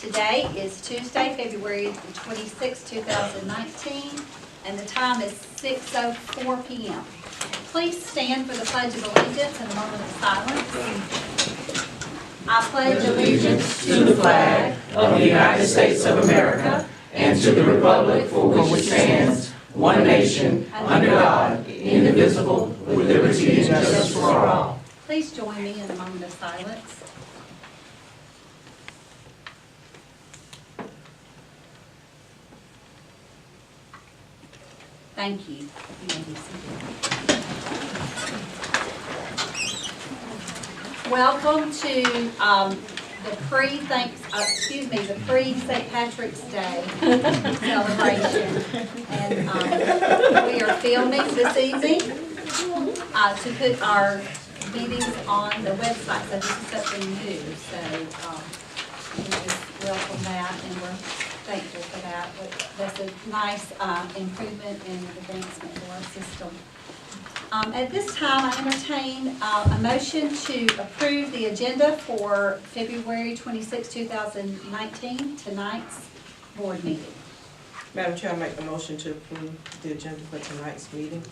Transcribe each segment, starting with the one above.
Today is Tuesday, February 26, 2019, and the time is 6:04 p.m. Please stand for the Pledge of Allegiance and a moment of silence. I pledge allegiance to the flag of the United States of America and to the republic for which it stands, one nation, under God, indivisible, with liberty and justice for all. Please join me in a moment of silence. Thank you. You may be seated. Welcome to the pre-St. Patrick's Day celebration. And we are filming this evening to put our meetings on the website. So this is something new. So we just welcome that, and we're thankful for that. But that's a nice improvement and advancement for our system. At this time, I entertain a motion to approve the agenda for February 26, 2019, tonight's board meeting. Madam Chair, I make the motion to approve the agenda for tonight's meeting.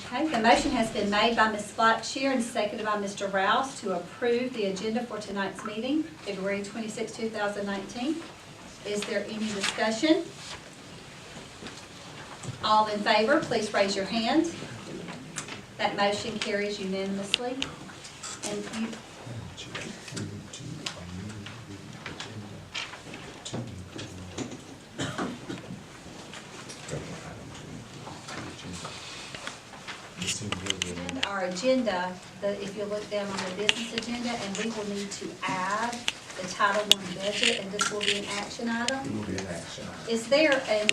Okay, the motion has been made by Ms. Blackshear and seconded by Mr. Rouse to approve the agenda for tonight's meeting, February 26, 2019. Is there any discussion? All in favor, please raise your hand. That motion carries unanimously. And you, and our agenda, if you look down on the business agenda, and we will need to add the Title I budget, and this will be an action item. It will be an action item. Is there a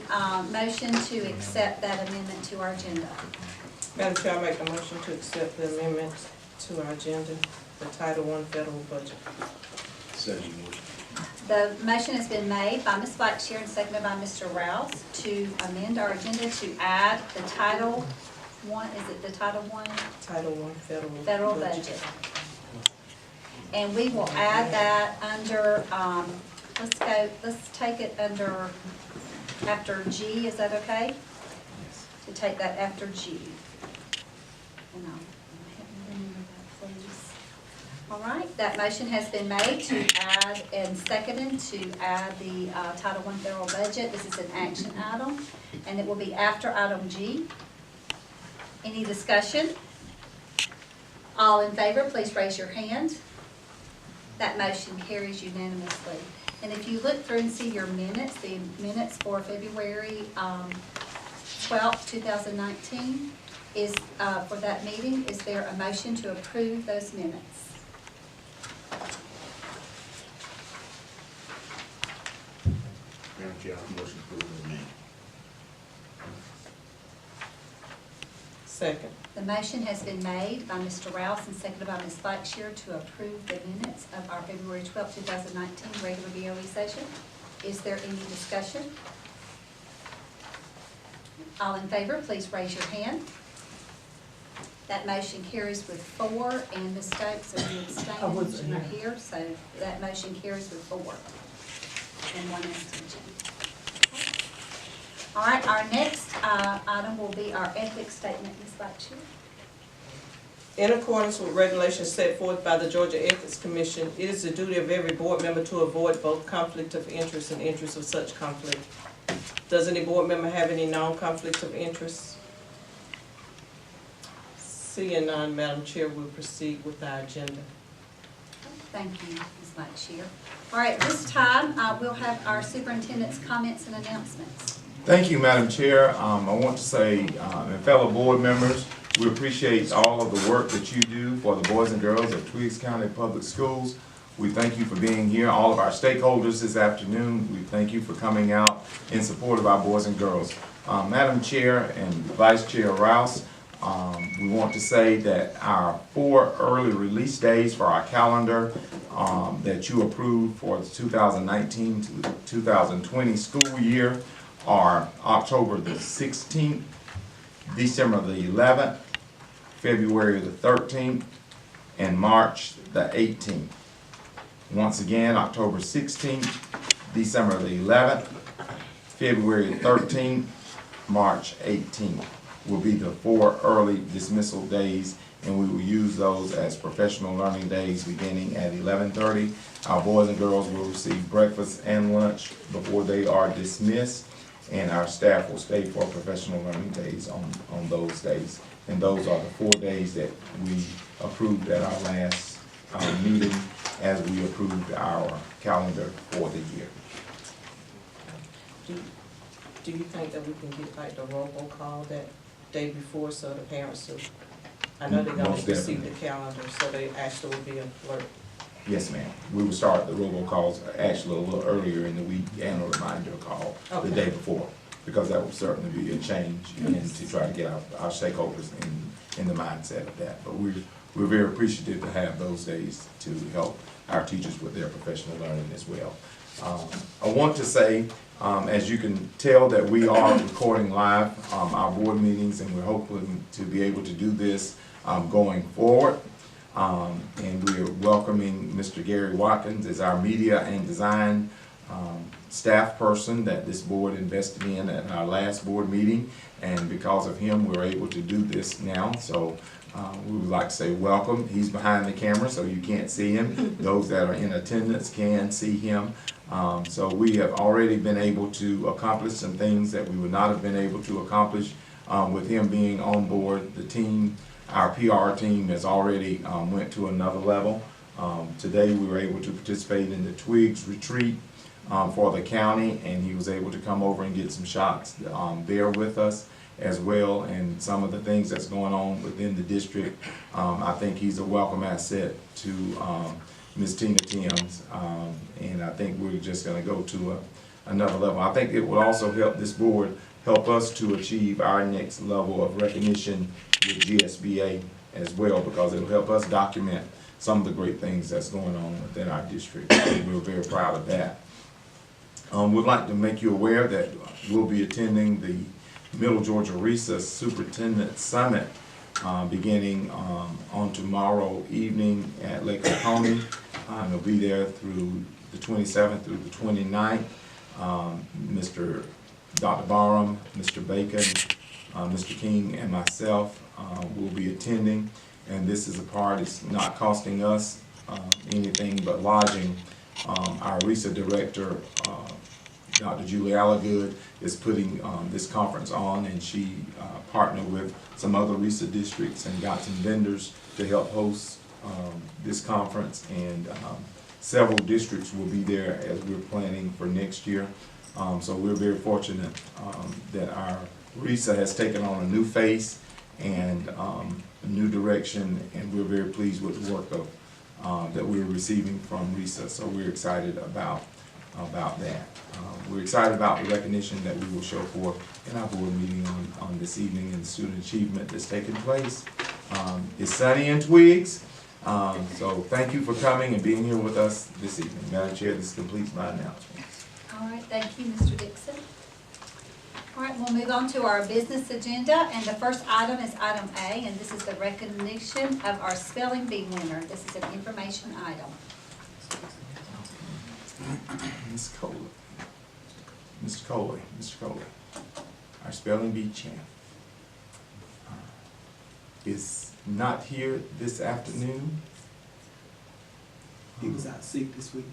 motion to accept that amendment to our agenda? Madam Chair, I make the motion to accept the amendments to our agenda, the Title I federal budget. Second motion. The motion has been made by Ms. Blackshear and seconded by Mr. Rouse to amend our agenda to add the Title I, is it the Title I? Title I Federal budget. And we will add that under, let's take it under, after G, is that okay? To take that after G. And I'll remember that, please. All right, that motion has been made to add and seconded to add the Title I federal budget. This is an action item, and it will be after item G. Any discussion? All in favor, please raise your hand. That motion carries unanimously. And if you look through and see your minutes, the minutes for February 12th, 2019, is for that meeting, is there a motion to approve those minutes? Madam Chair, I motion to approve the amendment. Second. The motion has been made by Mr. Rouse and seconded by Ms. Blackshear to approve the minutes of our February 12, 2019 regular BOE session. Is there any discussion? All in favor, please raise your hand. That motion carries with 4, and Ms. Stokes, are you abstaining? She's not here, so that motion carries with 4 and 1 abstention. All right, our next item will be our ethics statement, Ms. Blackshear. In accordance with regulations set forth by the Georgia Ethics Commission, it is the duty of every board member to avoid both conflict of interest and interest of such conflict. Does any board member have any non-conflicts of interest? Seeing none, Madam Chair, we'll proceed with our agenda. Thank you, Ms. Blackshear. All right, this time we'll have our superintendent's comments and announcements. Thank you, Madam Chair. I want to say, and fellow board members, we appreciate all of the work that you do for the boys and girls of Twiggs County Public Schools. We thank you for being here. All of our stakeholders this afternoon, we thank you for coming out in support of our boys and girls. Madam Chair and Vice Chair Rouse, we want to say that our 4 early release days for our calendar that you approved for the 2019 to 2020 school year are October the 16th, December the 11th, February the 13th, and March the 18th. Once again, October 16th, December the 11th, February 13th, March 18th will be the 4 early dismissal days, and we will use those as professional learning days beginning at 11:30. Our boys and girls will receive breakfast and lunch before they are dismissed, and our staff will stay for professional learning days on those days. And those are the 4 days that we approved at our last meeting as we approved our calendar for the year. Do you think that we can get like the robocall that day before so the parents will, I know they're gonna Most receive the definitely. calendar, so they actually will be alert. Yes, ma'am. We will start the robocalls actually a little earlier in the week and a reminder call the Okay. day before, because that will certainly be a change and to try to get our stakeholders in the mindset of that. But we're very appreciative to have those days to help our teachers with their professional learning as well. I want to say, as you can tell, that we are recording live our board meetings, and we're hoping to be able to do this going forward. And we are welcoming Mr. Gary Watkins as our media and design staff person that this board invested in at our last board meeting. And because of him, we're able to do this now. So we would like to say welcome. He's behind the camera, so you can't see him. Those that are in attendance can see him. So we have already been able to accomplish some things that we would not have been able to accomplish with him being on board. The team, our PR team, has already went to another level. Today we were able to participate in the Twiggs retreat for the county, and he was able to come over and get some shots there with us as well, and some of the things that's going on within the district. I think he's a welcome asset to Ms. Tina Timms, and I think we're just going to go to another level. I think it will also help this board help us to achieve our next level of recognition with GSBA as well, because it'll help us document some of the great things that's going on within our district. And we're very proud of that. We'd like to make you aware that we'll be attending the Middle Georgia RESA Superintendent Summit beginning on tomorrow evening at Lake Oconee. We'll be there through the 27th through the 29th. Dr. Barham, Mr. Bacon, Mr. King, and myself will be attending. And this is a part, it's not costing us anything but lodging. Our RESA director, Dr. Julie Allagood, is putting this conference on, and she partnered with some other RESA districts and got some vendors to help host this conference, and several districts will be there as we're planning for next year. So we're very fortunate that our RESA has taken on a new face and a new direction, and we're very pleased with the work of that we're receiving from RESA. So we're excited about that. We're excited about the recognition that we will show for in our board meeting on this evening, and the student achievement that's taking place. It's sunny in Twiggs, so thank you for coming and being here with us this evening. Madam Chair, this completes my announcements. All right, thank you, Mr. Dixon. All right, we'll move on to our business agenda, and the first item is item A, and this is the recognition of our spelling bee winner. This is an information item. Ms. Coley, Mr. Coley, our spelling bee champ, is not here this afternoon. He was out sick this week.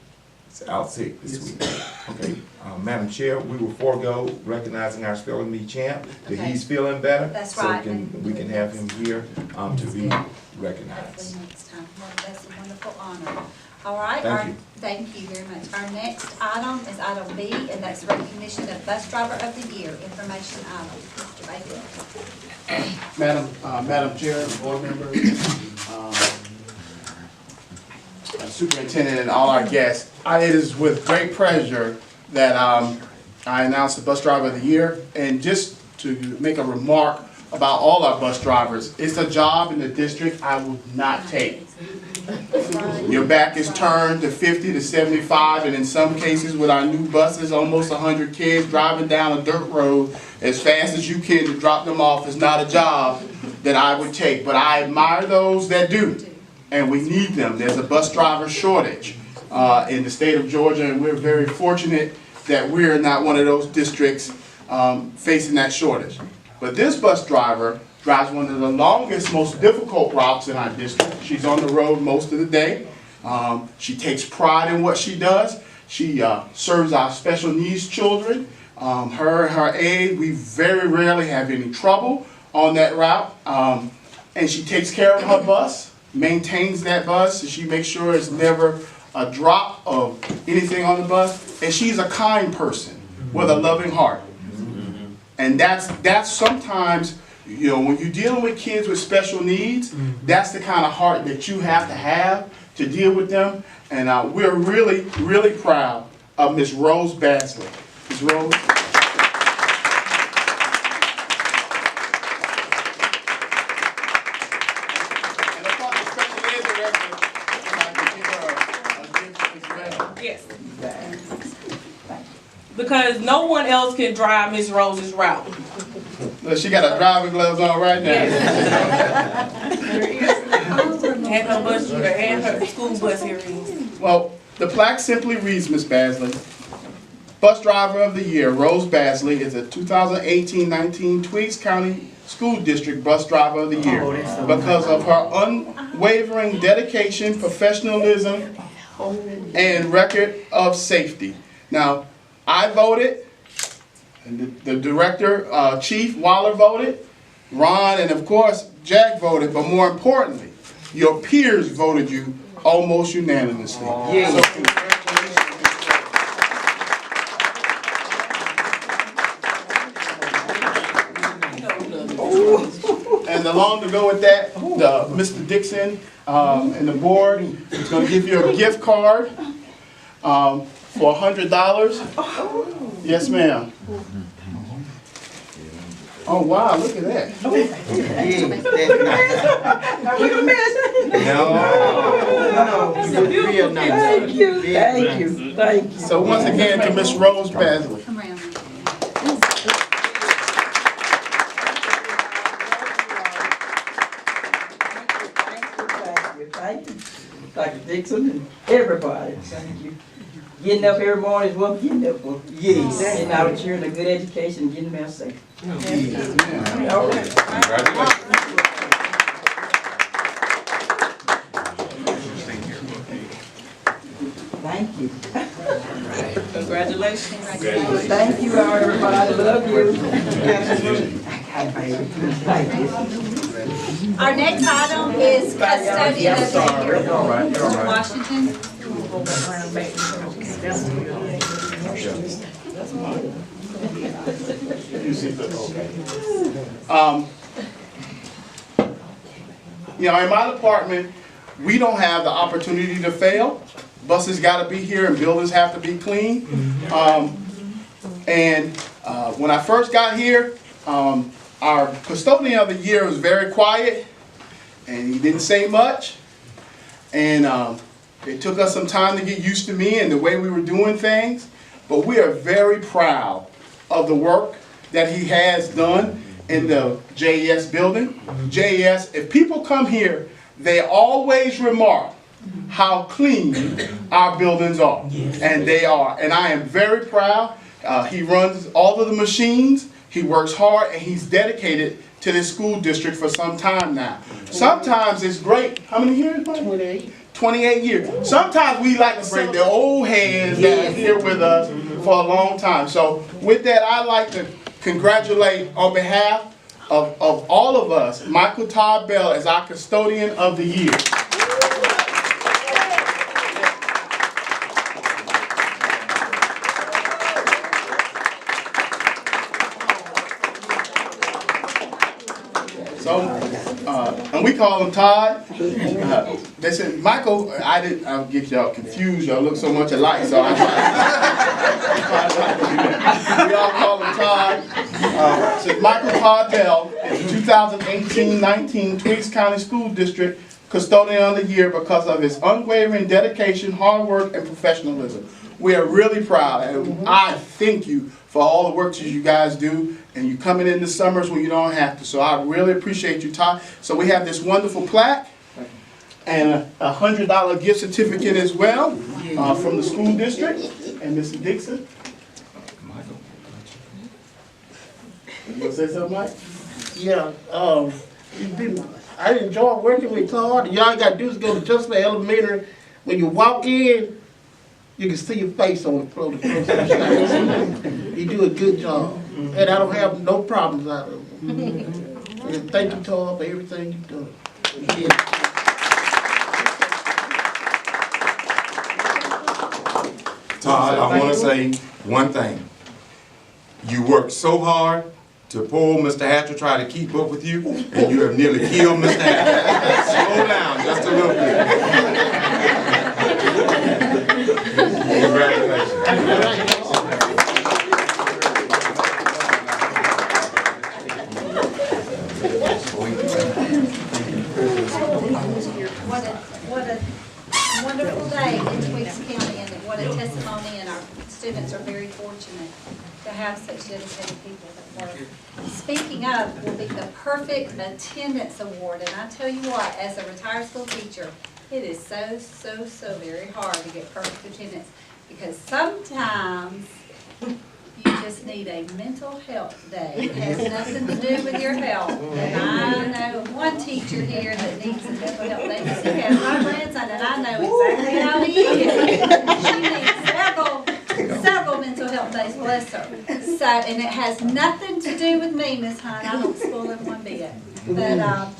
It's out sick this week. Okay, Madam Chair, we will forego recognizing our spelling bee champ till Okay. he's feeling better. That's so right. we can have him here to be recognized. Hopefully next time. Well, that's a wonderful honor. All right. Thank you. Thank you very much. Our next item is item B, and that's recognition of Bus Driver of the Year, information item. Mr. Baker. Madam Chair, board members, superintendent, and all our guests, it is with great pleasure that I announce the Bus Driver of the Year. And just to make a remark about all our bus drivers, it's a job in the district I would not take. Your back is turned to 50 to 75, and in some cases with our new buses, almost 100 kids driving down a dirt road as fast as you can to drop them off is not a job that I would take. But I admire those that do, and we need them. There's a bus driver shortage. in the state of Georgia, and we're very fortunate that we're not one of those districts facing that shortage. But this bus driver drives one of the longest, most difficult routes in our district. She's on the road most of the day. She takes pride in what she does. She serves our special needs children. Her and her aide, we very rarely have any trouble on that route. And she takes care of her bus, maintains that bus, and she makes sure it's never a drop of anything on the bus. And she's a kind person with a loving heart. And that's sometimes, you know, when you're dealing with kids with special needs, that's the kind of heart that you have to deal with them. And we're really, really proud of Miss Rose Basley. Ms. Rose. And of course, the special ed director, I can give her a gift as well. Yes. Because no one else can drive Miss Rose's route. Look, she got her driving gloves on right now. And her bus, and her school bus here is. Well, the plaque simply reads, Miss Basley, Bus Driver of the Year, Rose Basley, is a 2018-19 Twiggs County School District Bus Driver of the Year because of her unwavering dedication, professionalism, and record of safety. Now, I voted, and the director, Chief Waller voted, Ron, and of course, Jack voted, but more importantly, your peers voted you almost unanimously. Yeah. So congratulations. And along to go with that, Mr. Dixon and the board is going to give you a gift card for $100. Yes, ma'am. Oh, wow, look at that. Real nice. Thank you. So once again, to Miss Rose Basley. Come around. Thank you. Dr. Dixon and everybody, thank you. Getting up every morning is what we're getting up for. Yes. Getting our children a good education, getting them out safe. Yeah. All right. Thank you. Congratulations. Thank you, all, everybody. Love you. Our next item is custodian of the year. All right, you're all right. Washington. You know, in my department, we don't have the opportunity to fail. Buses got to be here and buildings have to be clean. When I first got here, our custodian of the year was very quiet and he didn't say much. And it took us some time to get used to me and the way we were doing things. But we are very proud of the work that he has done in the JES building. JES, if people come here, they always remark how clean our buildings are. And they are. And I am very proud. He runs all of the machines. He works hard and he's dedicated to this school district for some time now. Sometimes it's great. How many years, Mike? 28. 28 years. Sometimes we like to bring the old hands that are here with us for a long time. So with that, I'd like to congratulate on behalf of all of us, Michael Todd Bell as our custodian of the year. So, and we call him Todd. They said, Michael, I'll get y'all confused. Y'all look so much alike. So I we all call him Todd. So Michael Todd Bell is the 2018-19 Twiggs County School District Custodian of the Year because of his unwavering dedication, hard work, and professionalism. We are really proud, and I thank you for all the work that you guys do, and you coming in the summers when you don't have to. So I really appreciate you, Todd. So we have this wonderful plaque, and a $100 gift certificate as well from the school district. And Mr. Dixon. You want to say something, Mike? Yeah, I enjoy working with Todd. Y'all gotta do is go to Just Elementary. When you walk in, you can see your face on the floor. You do a good job. And I don't have no problems out of it. And thank you, Todd, for everything you've done. Yeah. Todd, I want to say one thing. You worked so hard to pull Mr. Hatcher, try to keep up with you, and you have nearly killed Mr. Hatcher. Slow down just a little bit. Congratulations. What a wonderful day in Twiggs County, and what a testimony, and our students are very fortunate to have such dedicated people that work. Speaking of, will be the Perfect Attendance Award, and I tell you what, as a retired school teacher, it is so very hard to get perfect attendance, because sometimes you just need a mental health day. It has nothing to do with your health. And I know one teacher here that needs a mental health day, because he has my grandson, and I know exactly how he is. She needs several mental health days, bless her. So, and it has nothing to do with me, Miss Hunt. I don't spoil it one bit. But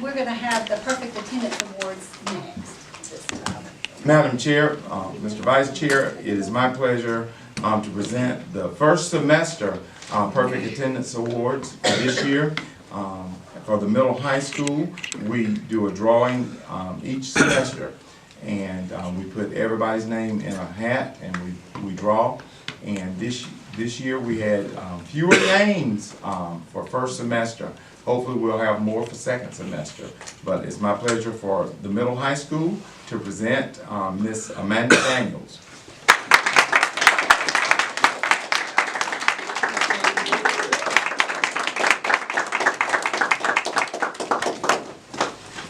we're going to have the Perfect Attendance Awards next this time. Madam Chair, Mr. Vice Chair, it is my pleasure to present the first semester Perfect Attendance Awards for this year. For the middle high school, we do a drawing each semester, and we put everybody's name in a hat and we draw. And this year we had fewer names for first semester. Hopefully we'll have more for second semester. But it's my pleasure for the middle high school to present Miss Amanda Daniels.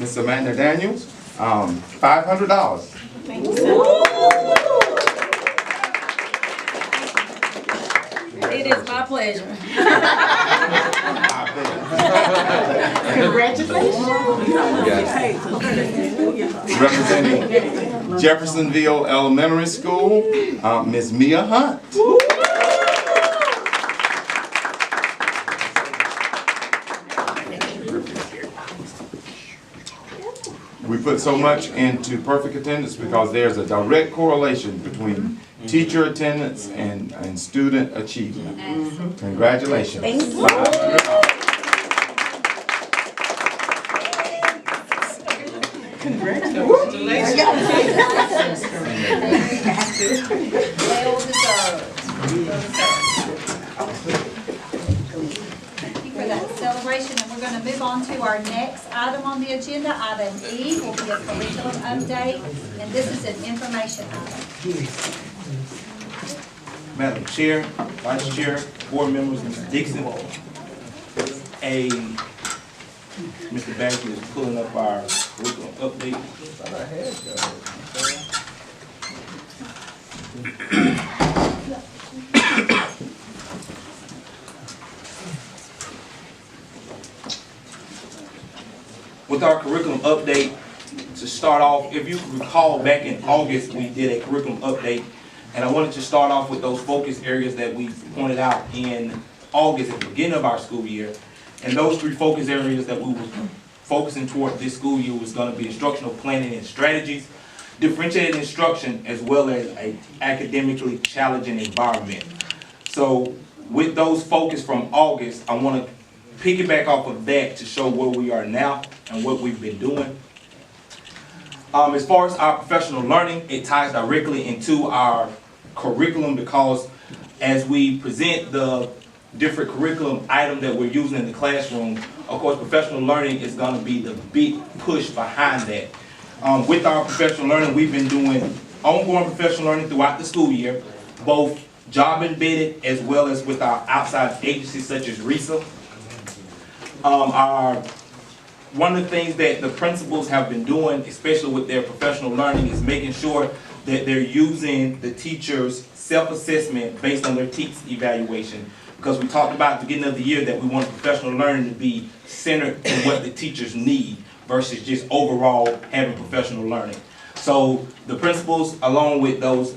Miss Amanda Daniels, $500. It is my pleasure. Representing Jeffersonville Elementary School, Miss Mia Hunt. We put so much into perfect attendance because there's a direct correlation between teacher attendance and student achievement. Congratulations. Well deserved. Thank you for that celebration, and we're going to move on to our next item on the agenda. Item E will be a curriculum update, and this is an information item. Madam Chair, Vice Chair, Board members, Mr. Dixon, Mr. Badger is pulling up our curriculum update. With our curriculum update, to start off, if you recall back in August, we did a curriculum update, and I wanted to start off with those focus areas that we pointed out in August at the beginning of our school year. And those three focus areas that we were focusing toward this school year was going to be instructional planning and strategies, differentiated instruction, as well as an academically challenging environment. So with those focus from August, I want to piggyback off of that to show where we are now and what we've been doing. As far as our professional learning, it ties directly into our curriculum, because as we present the different curriculum item that we're using in the classroom, of course professional learning is going to be the big push behind that. With our professional learning, we've been doing ongoing professional learning throughout the school year, both job embedded as well as with our outside agencies such as RISA. Our one of the things that the principals have been doing, especially with their professional learning, is making sure that they're using the teachers' self-assessment based on their TEKS evaluation. Because we talked about at the beginning of the year that we want professional learning to be centered in what the teachers need versus just overall having professional learning. So the principals, along with those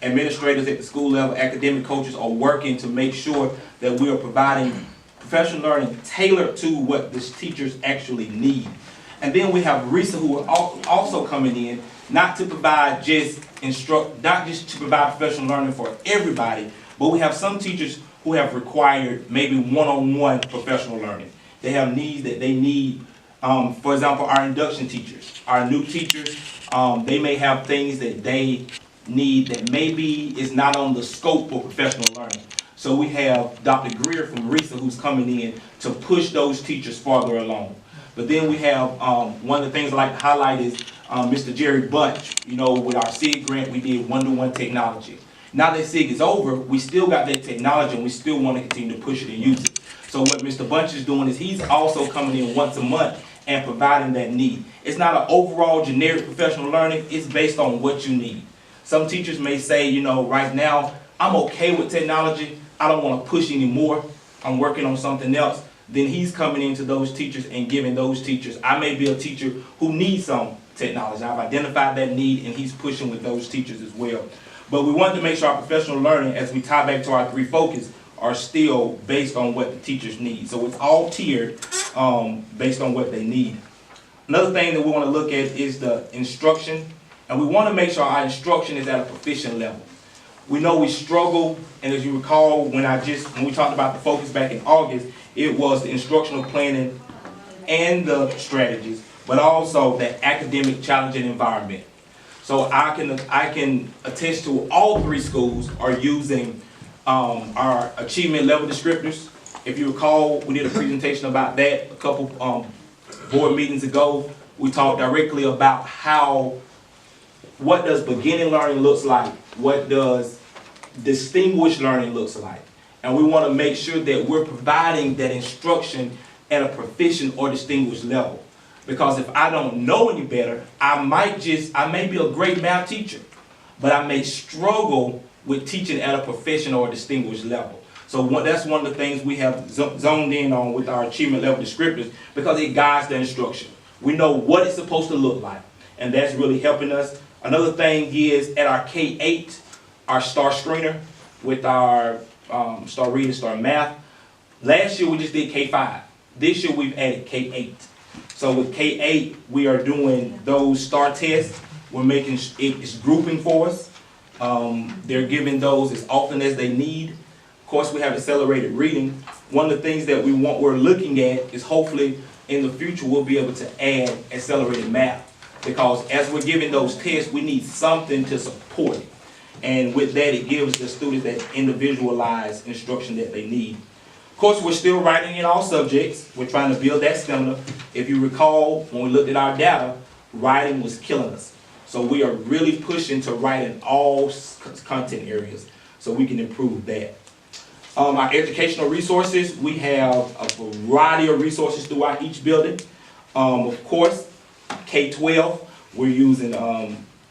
administrators at the school level, academic coaches, are working to make sure that we are providing professional learning tailored to what the teachers actually need. And then we have RISA, who are also coming in, not to provide just not just to provide professional learning for everybody, but we have some teachers who have required maybe one-on-one professional learning. They have needs that they need. For example, our induction teachers, our new teachers, they may have things that they need that maybe is not on the scope of professional learning. So we have Dr. Greer from RISA who's coming in to push those teachers farther along. But then we have, one of the things I like to highlight is Mr. Jerry Bunch. You know, with our SIG grant, we did one-to-one technology. Now that SIG is over, we still got that technology and we still want to continue to push it and use it. So what Mr. Bunch is doing is he's also coming in once a month and providing that need. It's not an overall generic professional learning, it's based on what you need. Some teachers may say, you know, right now, I'm okay with technology, I don't want to push anymore, I'm working on something else. Then he's coming into those teachers and giving those teachers, I may be a teacher who needs some technology. I've identified that need and he's pushing with those teachers as well. But we wanted to make sure our professional learning, as we tie back to our 3 focus, are still based on what the teachers need. So it's all tiered based on what they need. Another thing that we want to look at is the instruction. And we want to make sure our instruction is at a proficient level. We know we struggle, and as you recall, when we talked about the focus back in August, it was the instructional planning and the strategies, but also the academic challenging environment. So I can attest to all 3 schools are using our achievement level descriptors. If you recall, we did a presentation about that a couple board meetings ago. We talked directly about what does beginning learning looks like, what does distinguished learning looks like. And we want to make sure that we're providing that instruction at a proficient or distinguished level. Because if I don't know any better, I may be a great math teacher, but I may struggle with teaching at a proficient or distinguished level. So that's one of the things we have zoned in on with our achievement level descriptors, because it guides the instruction. We know what it's supposed to look like, and that's really helping us. Another thing is at our K-8, our STAR screener with our STAR reading, STAR math. Last year we just did K-5. This year we've added K-8. So with K-8, we are doing those STAR tests. We're making it's grouping for us. They're giving those as often as they need. Of course, we have accelerated reading. One of the things that we're looking at is hopefully in the future we'll be able to add accelerated math. Because as we're giving those tests, we need something to support it. And with that, it gives the students that individualized instruction that they need. Of course, we're still writing in all subjects. We're trying to build that stamina. If you recall, when we looked at our data, writing was killing us. So we are really pushing to write in all content areas so we can improve that. Our educational resources, we have a variety of resources throughout each building. Of course, K-12, we're using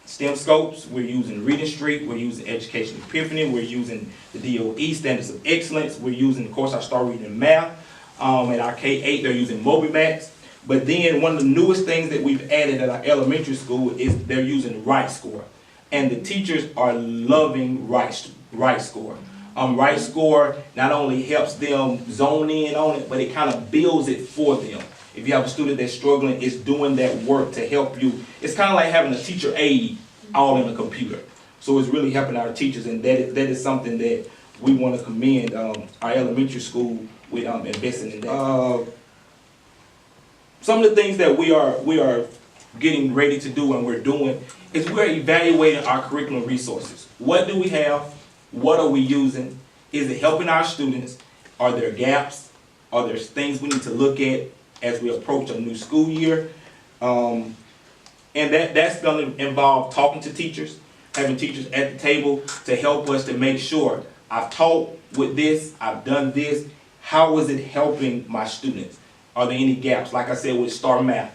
STEM scopes, we're using Reading Street, we're using Education Epiphany, we're using the DOE Standards of Excellence, we're using, of course, our STAR Reading and Math. At our K-8, they're using MobiMax. But then one of the newest things that we've added at our elementary school is they're using RightScore. And the teachers are loving RightScore. RightScore not only helps them zone in on it, but it kind of builds it for them. If you have a student that's struggling, it's doing that work to help you. It's kind of like having a teacher aid all in a computer. So it's really helping our teachers, and that is something that we want to commend our elementary school with investing in that. Some of the things that we are getting ready to do and we're doing is we're evaluating our curriculum resources. What do we have? What are we using? Is it helping our students? Are there gaps? Are there things we need to look at as we approach a new school year? And that's going to involve talking to teachers, having teachers at the table to help us to make sure I've taught with this, I've done this, how is it helping my students? Are there any gaps? Like I said with accelerated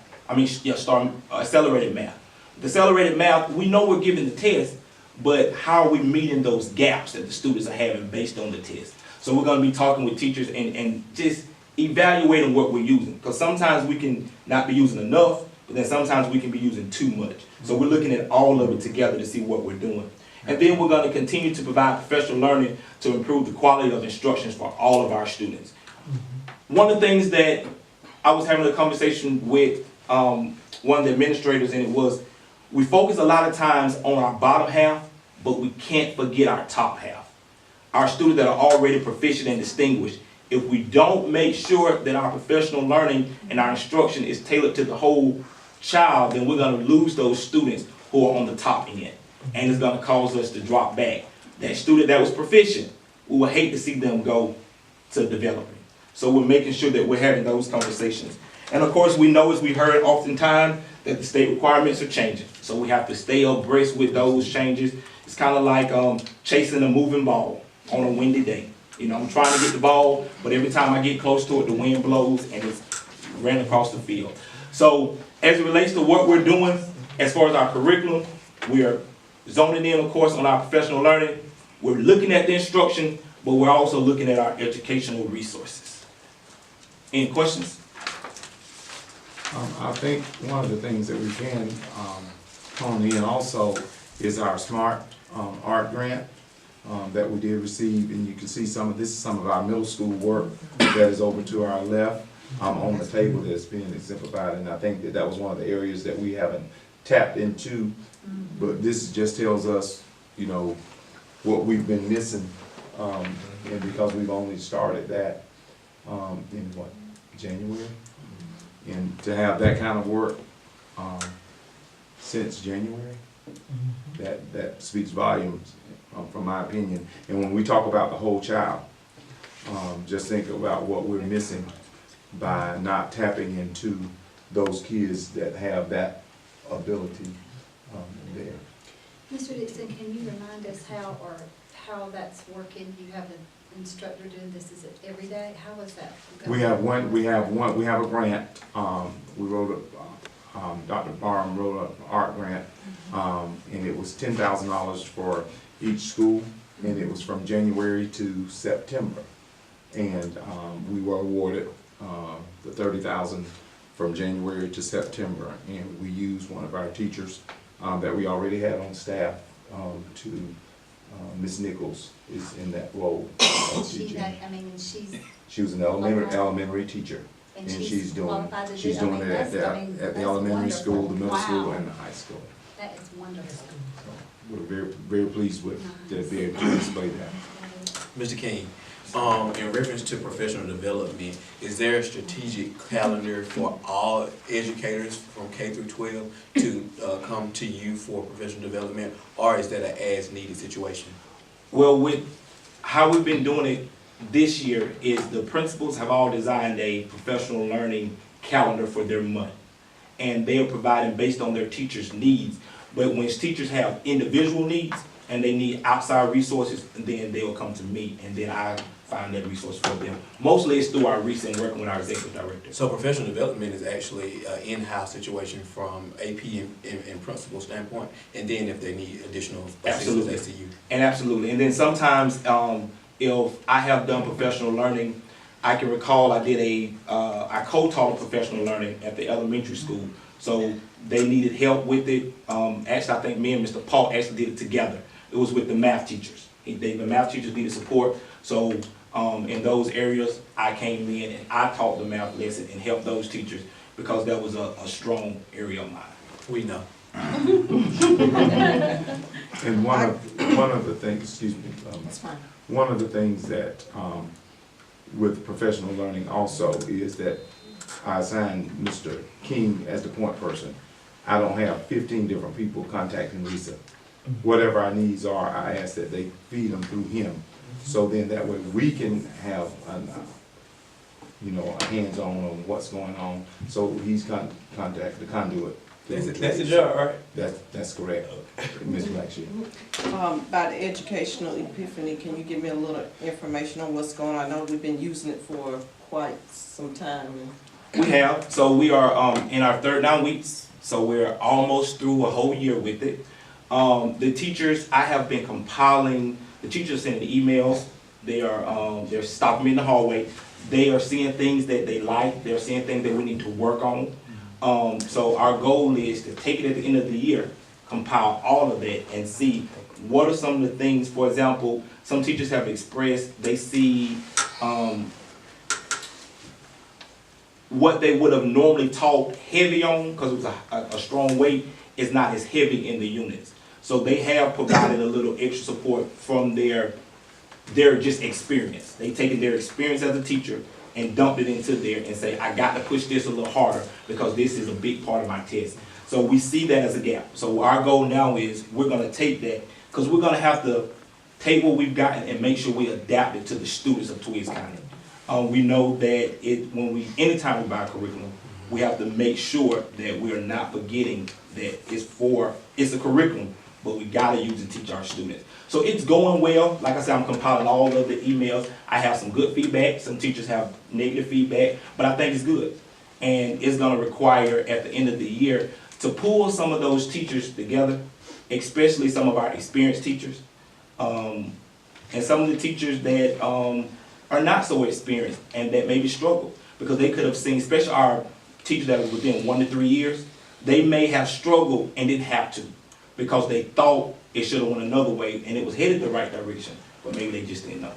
math. The accelerated math, we know we're giving the test, but how are we meeting those gaps that the students are having based on the test? So we're going to be talking with teachers and just evaluating what we're using. Because sometimes we can not be using enough, but then sometimes we can be using too much. So we're looking at all of it together to see what we're doing. And then we're going to continue to provide professional learning to improve the quality of instructions for all of our students. One of the things that I was having a conversation with one of the administrators, and it was, we focus a lot of times on our bottom half, but we can't forget our top half. Our students that are already proficient and distinguished, if we don't make sure that our professional learning and our instruction is tailored to the whole child, then we're going to lose those students who are on the top end. And it's going to cause us to drop back. That student that was proficient, we would hate to see them go to developing. So we're making sure that we're having those conversations. And of course, we know, as we heard oftentimes, that the state requirements are changing. So we have to stay abreast with those changes. It's kind of like chasing a moving ball on a windy day. You know, I'm trying to get the ball, but every time I get close to it, the wind blows and it's ran across the field. So as it relates to what we're doing, as far as our curriculum, we are zoning in, of course, on our professional learning. We're looking at the instruction, but we're also looking at our educational resources. Any questions? I think one of the things that we can hone in also is our SMART art grant that we did receive, and you can see this is some of our middle school work that is over to our left on the table that's being exemplified, and I think that was one of the areas that we haven't tapped into, but this just tells us, you know, what we've been missing, and because we've only started that in what, January? And to have that kind of work since January, that speaks volumes from my opinion. And when we talk about the whole child, just think about what we're missing by not tapping into those kids that have that ability there. Mr. Dixon, can you remind us how that's working? You have an instructor doing this, is it every day? How is that going? We have a grant. We wrote Dr. Barham wrote an art grant, and it was $10,000 for each school, and it was from January to September. And we were awarded the $30,000 from January to September, and we used one of our teachers that we already had on staff to Ms. Nichols is in that role. She was an elementary teacher, and she's doing it at the elementary school, the middle school, and the high school. That is wonderful. We're very pleased with to be able to display that. Mr. King, in reference to professional development, is there a strategic calendar for all educators from K through 12 to come to you for professional development, or is that an as-needed situation? Well, with how we've been doing it this year is the principals have all designed a professional learning calendar for their month, and they are providing based on their teachers' needs. But when teachers have individual needs and they need outside resources, then they'll come to me, and then I find that resource for them. Mostly it's through our recent working with our executive director. So professional development is actually an in-house situation from AP and principal standpoint, and then if they need additional assistance to you. And absolutely. And then sometimes if I have done professional learning, I can recall I did I co-taught professional learning at the elementary school. So they needed help with it. Actually, I think me and Mr. Paul actually did it together. It was with the math teachers. The math teachers needed support. So in those areas, I came in and I taught the math lesson and helped those teachers because that was a strong area of mine. We know. And one of the things, excuse me, one of the things that with professional learning also is that I assigned Mr. King as the point person. I don't have 15 different people contacting Lisa. Whatever our needs are, I ask that they feed them through him. So then that way we can have a hands-on on what's going on. So he's contact the conduit. That's the job, right? That's correct, Ms. Blackshear. About the educational epiphany, can you give me a little information on what's going on? I know we've been using it for quite some time. We have, so we are in our third 9 weeks, so we're almost through a whole year with it. The teachers, I have been compiling, the teachers sending emails, they're stopping me in the hallway. They are seeing things that they like, they're seeing things that we need to work on. So our goal is to take it at the end of the year, compile all of that and see what are some of the things. For example, some teachers have expressed they see what they would have normally taught heavy on, because it was a strong weight, is not as heavy in the units. So they have provided a little extra support from their just experience. They taken their experience as a teacher and dumped it into there and say, I got to push this a little harder because this is a big part of my test. So we see that as a gap. So our goal now is we're going to take that, because we're going to have to take what we've gotten and make sure we adapt it to the students of Twiggs County. We know that anytime we buy a curriculum, we have to make sure that we are not forgetting that it's a curriculum, but we got to use it to teach our students. So it's going well. Like I said, I'm compiling all of the emails. I have some good feedback. Some teachers have negative feedback, but I think it's good. And it's going to require at the end of the year to pull some of those teachers together, especially some of our experienced teachers, and some of the teachers that are not so experienced and that maybe struggle, because they could have seen, especially our teachers that were within 1 to 3 years, they may have struggled and didn't have to, because they thought it should have went another way and it was headed the right direction, but maybe they just didn't know.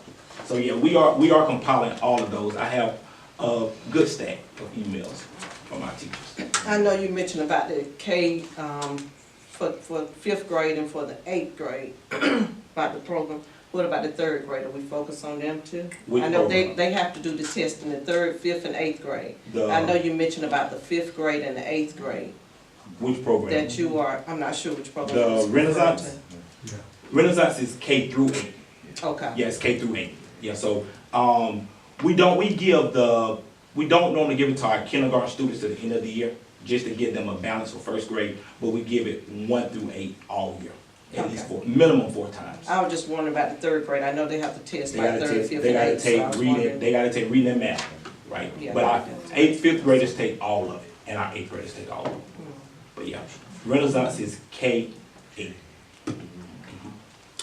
So yeah, we are compiling all of those. I have a good stack of emails from our teachers. I know you mentioned about the K for 5th grade and for the 8th grade about the program. What about the 3rd grade? Are we focused on them too? Which I know program? they have to do the test in the 3rd, 5th, and 8th grade. I know you mentioned about the 5th grade and the 8th grade. Which program? That you are, I'm not sure which program. The Renaissance? Renaissance is K through 8. Okay. Yes, K through 8. Yeah, so we don't normally give it to our kindergarten students at the end of the year, just to give them a balance for 1st grade, but we give it 1 through 8 all year. At least minimum 4 times. I was just wondering about the 3rd grade. I know they have to test like 3rd, 5th, They and gotta 8th. take reading. They gotta take reading and math, right? Yeah. But our 8th, 5th graders take all of it, and our 8th graders take all of it. But yeah, Renaissance is K-8.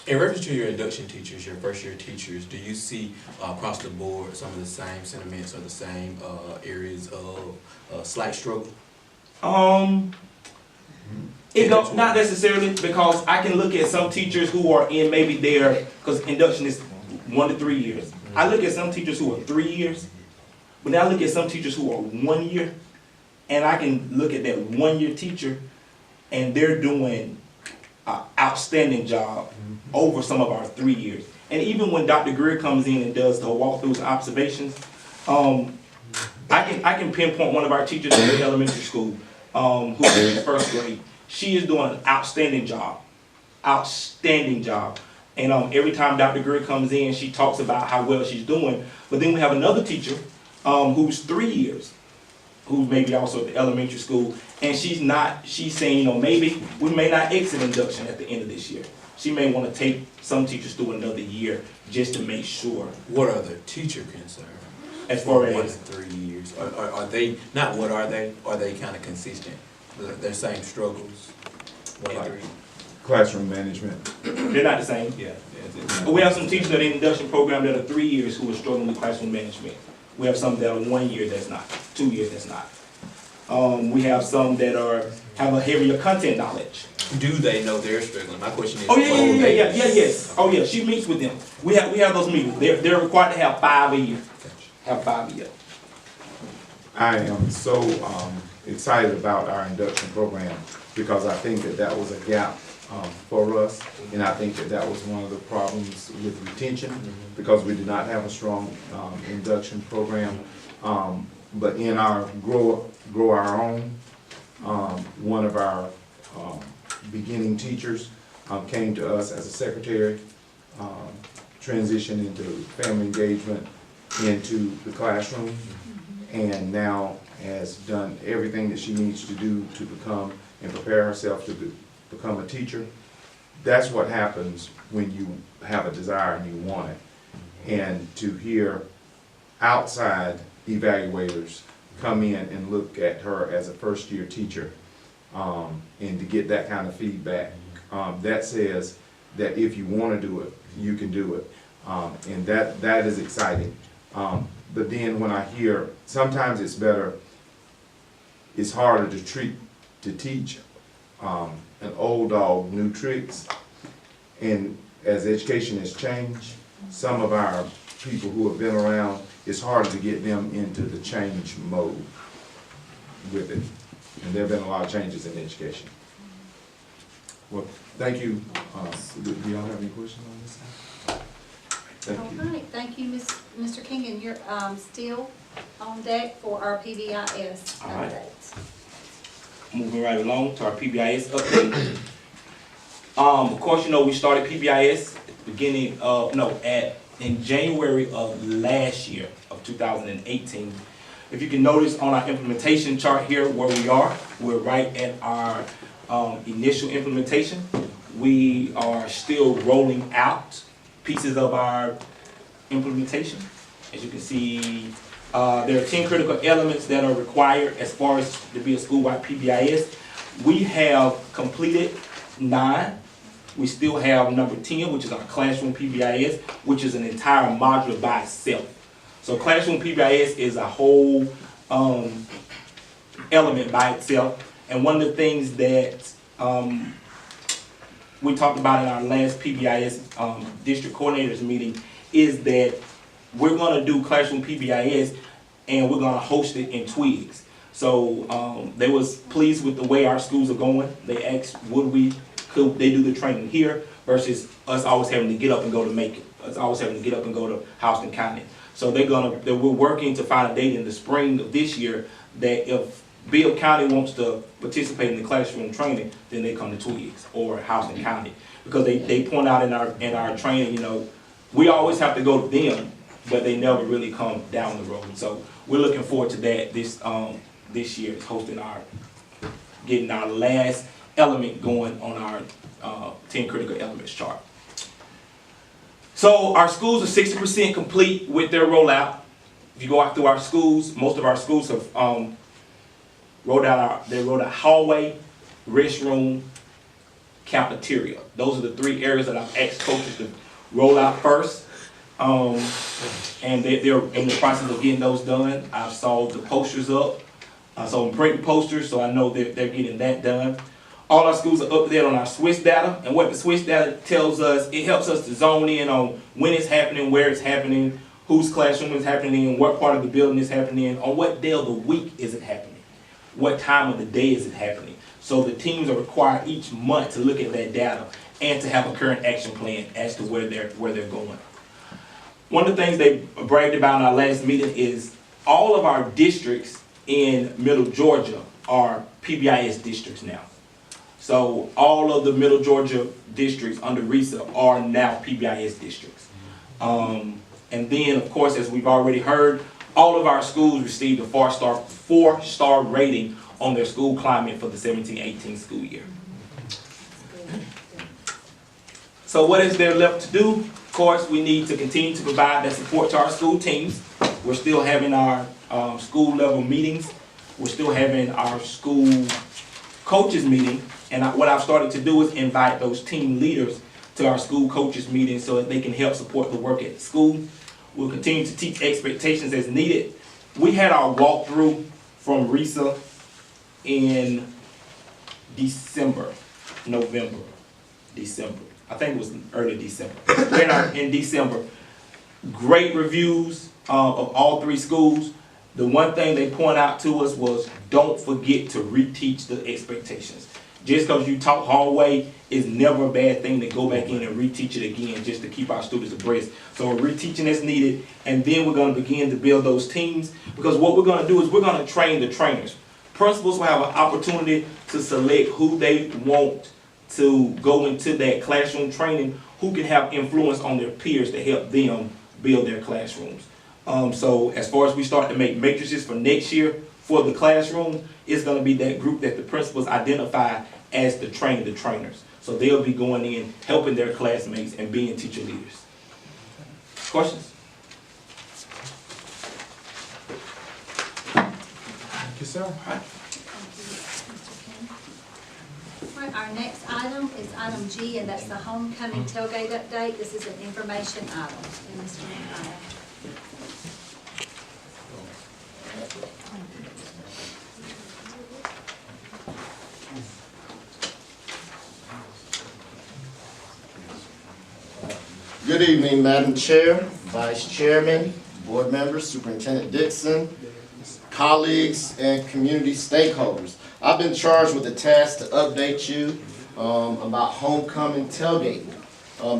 In reference to your induction teachers, your first year teachers, do you see across the board some of the same sentiments or the same areas of slight struggle? Not necessarily, because I can look at some teachers who are in maybe because induction is 1 to 3 years. I look at some teachers who are 3 years, but then I look at some teachers who are 1 year, and I can look at that 1 year teacher, and they're doing an outstanding job over some of our 3 years. And even when Dr. Greer comes in and does the walkthroughs and observations, I can pinpoint one of our teachers in the elementary school who's in 1st grade. She is doing an outstanding job. Outstanding job. And every time Dr. Greer comes in, she talks about how well she's doing. But then we have another teacher who's 3 years, who's maybe also at the elementary school, and she's saying, maybe we may not exit induction at the end of this year. She may want to take some teachers through another year just to make sure. What are the teacher concerns? As far as 1 to 3 years, are they, not what are they kind of consistent? Their same struggles? What are they? Classroom management. They're not the same. Yeah. But we have some teachers that are in the induction program that are 3 years who are struggling with classroom management. We have some that are 1 year that's not, 2 years that's not. We have some that have a heavier content knowledge. Do they know they're struggling? My question is. Oh yes. Oh yeah, she meets with them. We have those meetings. They're required to have 5 a year. Have 5 a year. I am so excited about our induction program, because I think that was a gap for us, and I think that was one of the problems with retention, because we did not have a strong induction program. But in our grow our own, one of our beginning teachers came to us as a secretary, transitioned into family engagement, into the classroom, and now has done everything that she needs to do to become and prepare herself to become a teacher. That's what happens when you have a desire and you want it. And to hear outside evaluators come in and look at her as a first-year teacher, and to get that kind of feedback. That says that if you want to do it, you can do it, and that is exciting. But then when I hear, sometimes it's harder to teach an old dog new tricks, and as education has changed, some of our people who have been around, it's harder to get them into the change mode with it. And there have been a lot of changes in education. Well, thank you. Do y'all have any questions on this? Thank you. All right, thank you, Mr. King, and you're still on deck for our PBIS All right. updates. Moving right along to our PBIS update. Of course, you know, we started PBIS at the beginning of, in January of last year, of 2018. If you can notice on our implementation chart here where we are, we're right at our initial implementation. We are still rolling out pieces of our implementation. As you can see, there are 10 critical elements that are required as far as to be a school-wide PBIS. We have completed 9. We still have number 10, which is our classroom PBIS, which is an entire module by itself. So classroom PBIS is a whole element by itself. And one of the things that we talked about in our last PBIS district coordinators meeting is that we're going to do classroom PBIS and we're going to host it in Twiggs. So they was pleased with the way our schools are going. They asked, could they do the training here versus us always having to get up and go to Macon, us always having to get up and go to Houston County. So we're working to find a date in the spring of this year that if Bibb County wants to participate in the classroom training, then they come to Twiggs or Houston County. Because they point out in our training, you know, we always have to go to them, but they never really come down the road. So we're looking forward to that this year, getting our last element going on our 10 critical elements chart. So our schools are 60% complete with their rollout. If you go out through our schools, most of our schools have rolled out hallway, restroom, cafeteria. Those are the 3 areas that I've asked coaches to roll out first. And they're in the process of getting those done. I've saw the posters up. I saw them printing posters, so I know they're getting that done. All our schools are up to date on our Swiss data, and what the Swiss data tells us, it helps us to zone in on when it's happening, where it's happening, whose classroom is happening in, what part of the building is happening in, on what day of the week is it happening, what time of the day is it happening. So the teams are required each month to look at that data and to have a current action plan as to where they're going. One of the things they bragged about in our last meeting is all of our districts in Middle Georgia are PBIS districts now. So all of the Middle Georgia districts under RISA are now PBIS districts. And then, of course, as we've already heard, all of our schools received a 4-star rating on their school climate for the 17-18 school year. So what is there left to do? Of course, we need to continue to provide that support to our school teams. We're still having our school level meetings. We're still having our school coaches meeting. And what I've started to do is invite those team leaders to our school coaches meetings so that they can help support the work at the school. We'll continue to teach expectations as needed. We had our walkthrough from RISA in December. I think it was early December. In December. Great reviews of all 3 schools. The one thing they point out to us was don't forget to reteach the expectations. Just because you taught hallway is never a bad thing to go back in and reteach it again just to keep our students abreast. So we're reteaching as needed, and then we're going to begin to build those teams, because what we're going to do is we're going to train the trainers. Principals will have an opportunity to select who they want to go into that classroom training, who can have influence on their peers to help them build their classrooms. So as far as we start to make matrices for next year for the classroom, it's going to be that group that the principals identify as the trainers. So they'll be going in, helping their classmates and being teacher leaders. Questions? Thank you, sir. All right, our next item is item G, and that's the homecoming tailgate update. This is an information item. And Mr. Nehemiah. Good evening, Madam Chair, Vice Chairman, Board members, Superintendent Dixon, colleagues, and community stakeholders. I've been charged with the task to update you about homecoming tailgating.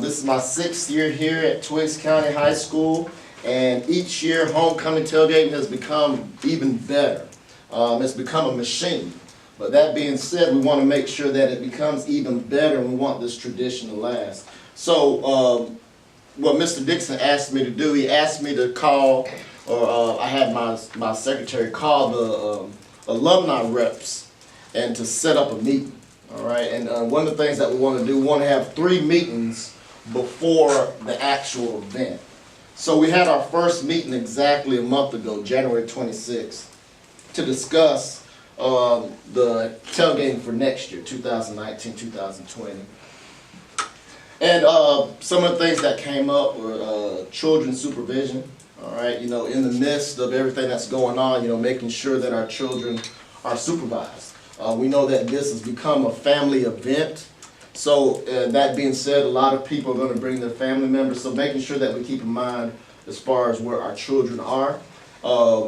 This is my 6th year here at Twiggs County High School, and each year homecoming tailgating has become even better. It's become a machine. But that being said, we want to make sure that it becomes even better, and we want this tradition to last. So what Mr. Dixon asked me to do, he asked me to call, or I had my secretary call the alumni reps and to set up a meeting. All right, and one of the things that we want to do, we want to have 3 meetings before the actual event. So we had our first meeting exactly a month ago, January 26th, to discuss the tailgating for next year, 2019-2020. And some of the things that came up were children's supervision. All right, you know, in the midst of everything that's going on, you know, making sure that our children are supervised. We know that this has become a family event. So that being said, a lot of people are going to bring their family members. So making sure that we keep in mind as far as where our children are.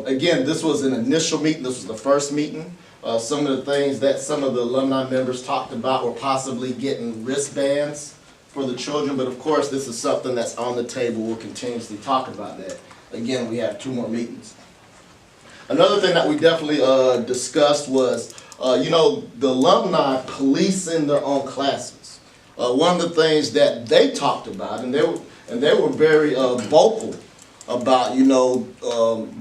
Again, this was an initial meeting. This was the first meeting. Some of the things that some of the alumni members talked about were possibly getting wristbands for the children. But of course, this is something that's on the table. We'll continuously talk about that. Again, we have 2 more meetings. Another thing that we definitely discussed was, you know, the alumni policing their own classes. One of the things that they talked about, and they were very vocal about, you know,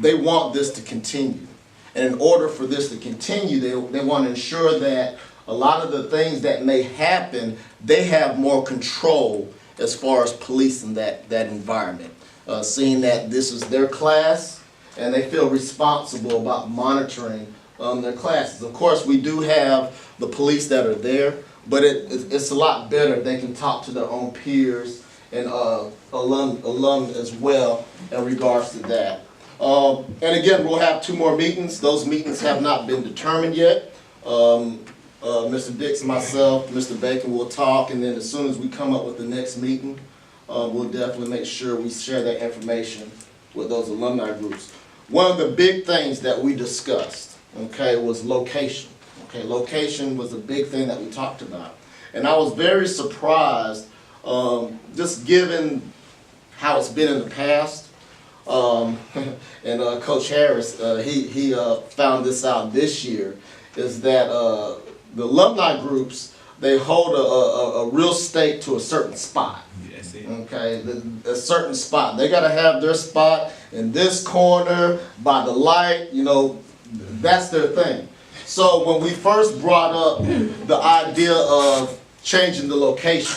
they want this to continue. And in order for this to continue, they want to ensure that a lot of the things that may happen, they have more control as far as policing that environment. Seeing that this is their class, and they feel responsible about monitoring their classes. Of course, we do have the police that are there, but it's a lot better if they can talk to their own peers and alum as well in regards to that. And again, we'll have 2 more meetings. Those meetings have not been determined yet. Mr. Dix, myself, Mr. Bacon will talk, and then as soon as we come up with the next meeting, we'll definitely make sure we share that information with those alumni groups. One of the big things that we discussed, okay, was location. Okay, location was a big thing that we talked about. And I was very surprised, just given how it's been in the past. And Coach Harris, he found this out this year, is that the alumni groups, they hold a real stake to a certain spot. Yes, it. Okay, a certain spot. They got to have their spot in this corner by the light, you know, that's their thing. So when we first brought up the idea of changing the location,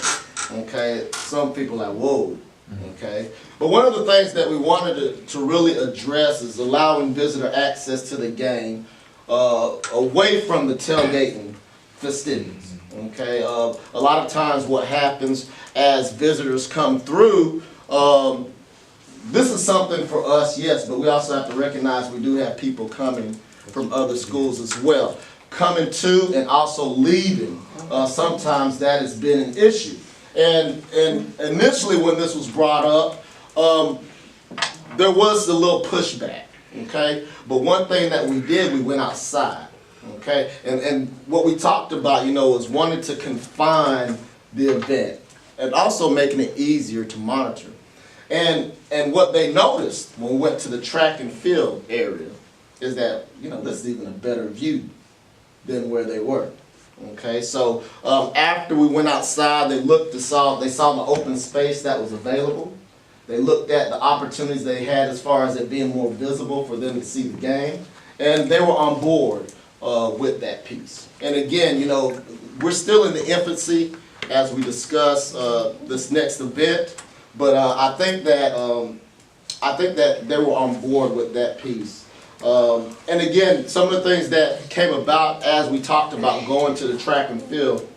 okay, some people are like, whoa, okay. But one of the things that we wanted to really address is allowing visitor access to the game away from the tailgating festivities, okay. A lot of times what happens as visitors come through, this is something for us, yes, but we also have to recognize we do have people coming from other schools as well. Coming to and also leaving, sometimes that has been an issue. And initially when this was brought up, there was a little pushback, okay? But one thing that we did, we went outside, okay? And what we talked about, you know, was wanting to confine the event and also making it easier to monitor. And what they noticed when we went to the track and field area is that, you know, this is even a better view than where they were. Okay, so after we went outside, they saw the open space that was available. They looked at the opportunities they had as far as it being more visible for them to see the game, and they were on board with that piece. And again, you know, we're still in the infancy as we discuss this next event, but I think that they were on board with that piece. And again, some of the things that came about as we talked about going to the track and field,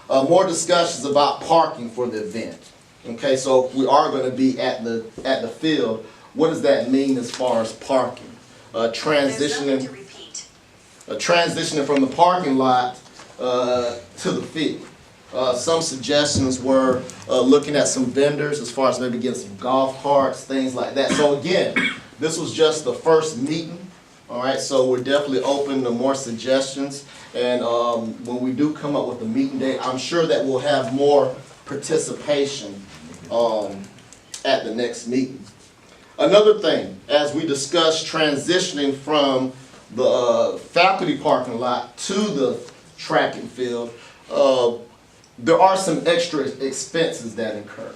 more discussions about parking for the event. Okay, so if we are going to be at the field, what does that mean as far as parking? Transitioning from the parking lot to the field. Some suggestions were looking at some vendors as far as maybe getting some golf carts, things like that. So again, this was just the first meeting. All right, so we're definitely open to more suggestions. And when we do come up with a meeting date, I'm sure that we'll have more participation at the next meeting. Another thing, as we discussed transitioning from the faculty parking lot to the track and field, there are some extra expenses that incur.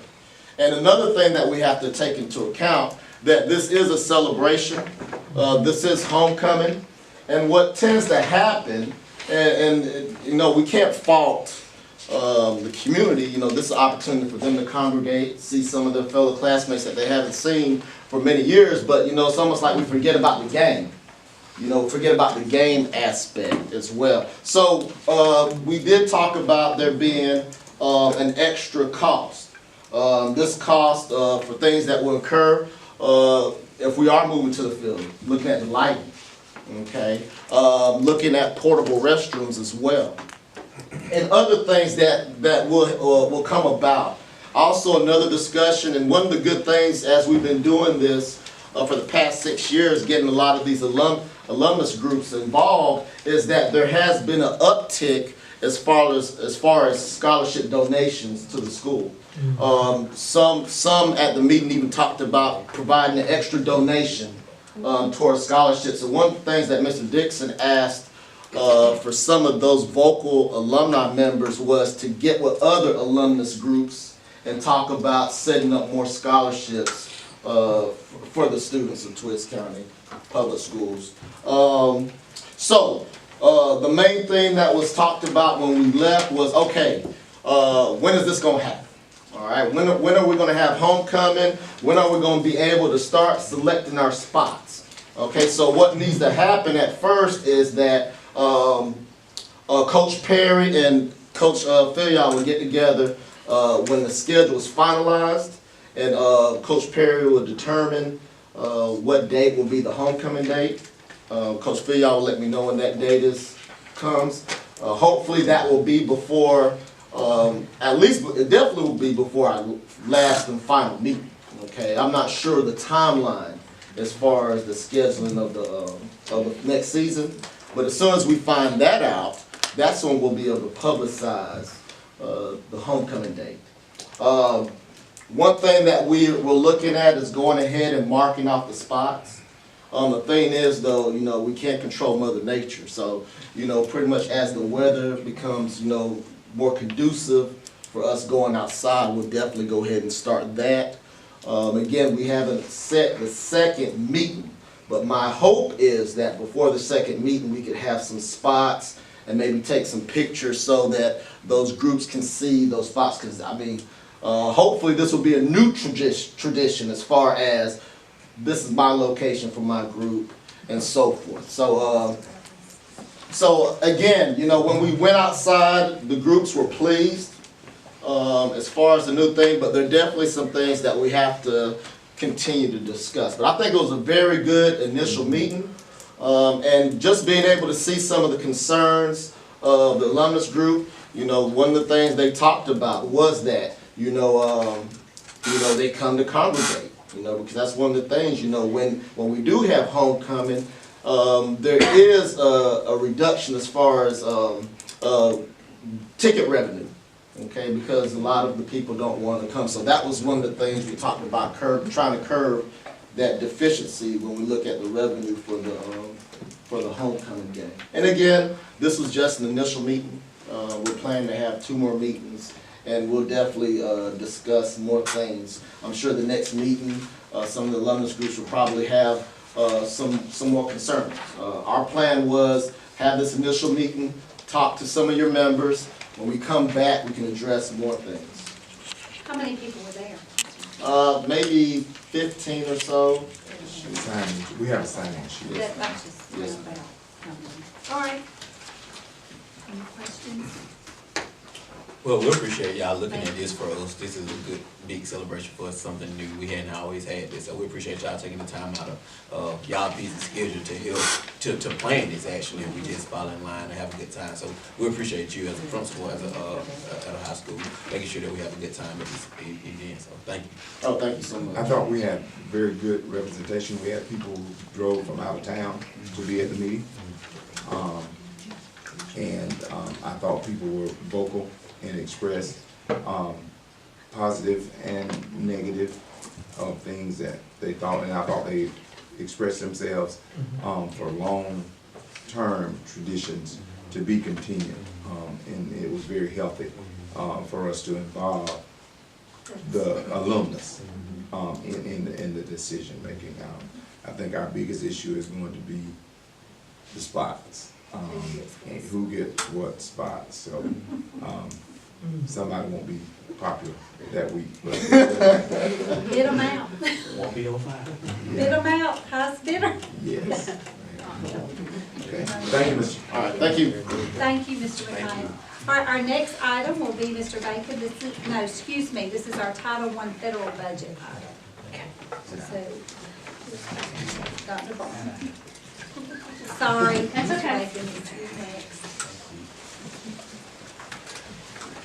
And another thing that we have to take into account, that this is a celebration, this is homecoming, and what tends to happen, and you know, we can't fault the community, you know, this is an opportunity for them to congregate, see some of their fellow classmates that they haven't seen for many years, but you know, it's almost like we forget about the game. You know, forget about the game aspect as well. So we did talk about there being an extra cost. This cost for things that will incur if we are moving to the field, looking at the lighting, okay, looking at portable restrooms as well, and other things that will come about. Also, another discussion, and one of the good things as we've been doing this for the past 6 years, getting a lot of these alumnus groups involved, is that there has been an uptick as far as scholarship donations to the school. Some at the meeting even talked about providing an extra donation towards scholarships. And one of the things that Mr. Dixon asked for some of those vocal alumni members was to get with other alumnus groups and talk about setting up more scholarships for the students of Twiggs County Public Schools. The main thing that was talked about when we left was, okay, when is this going to happen? All right, when are we going to have homecoming? When are we going to be able to start selecting our spots? Okay, so what needs to happen at first is that Coach Perry and Coach Phil will get together when the schedule is finalized, and Coach Perry will determine what date will be the homecoming date. Coach Phil will let me know when that date comes. Hopefully that will be before, at least it definitely will be before our last and final meeting. Okay, I'm not sure the timeline as far as the scheduling of the next season, but as soon as we find that out, that's when we'll be able to publicize the homecoming date. One thing that we're looking at is going ahead and marking off the spots. The thing is, though, you know, we can't control Mother Nature. So, you know, pretty much as the weather becomes, you know, more conducive for us going outside, we'll definitely go ahead and start that. Again, we haven't set the second meeting, but my hope is that before the second meeting, we could have some spots and maybe take some pictures so that those groups can see those spots. Because, I mean, hopefully this will be a new tradition as far as this is my location for my group and so forth. So again, you know, when we went outside, the groups were pleased as far as the new thing, but there are definitely some things that we have to continue to discuss. But I think it was a very good initial meeting, and just being able to see some of the concerns of the alumnus group. You know, one of the things they talked about was that, you know, they come to congregate. You know, because that's one of the things, you know, when we do have homecoming, there is a reduction as far as ticket revenue, okay, because a lot of the people don't want to come. So that was one of the things we talked about, trying to curb that deficiency when we look at the revenue for the homecoming game. And again, this was just an initial meeting. We're planning to have 2 more meetings, and we'll definitely discuss more things. I'm sure the next meeting, some of the alumnus groups will probably have some more concerns. Our plan was have this initial meeting, talk to some of your members. When we come back, we can address more things. How many people were there? Maybe 15 or so. We have a sign-in sheet. That's just Yes. about. All right. Any questions? Well, we appreciate y'all looking at this for us. This is a good, big celebration for us, something new. We hadn't always had this, so we appreciate y'all taking the time out of y'all busy schedule to help, to plan this actually. We just fall in line and have a good time. So we appreciate you as a principal, as at a high school, making sure that we have a good time at this event, so thank you. Oh, thank you so much. I thought we had very good representation. We had people who drove from out of town to be at the meeting. I thought people were vocal and expressed positive and negative of things that they thought, and I thought they expressed themselves for long-term traditions to be continued. And it was very healthy for us to involve the alumnus in the decision making. I think our biggest issue is going to be the spots. And who gets what spots. So somebody won't be popular that week. Bid them out. Won't be on fire. Bid them out, highest bidder. Yes. Okay. Thank you, Mr. All right, thank you. Thank you, Mr. McKay. All right, our next item will be Mr. Baker. This is, no, excuse me, this is our Title I federal budget item. So, Dr. Barr. Sorry. That's okay. Mr. Baker, Mr. Next.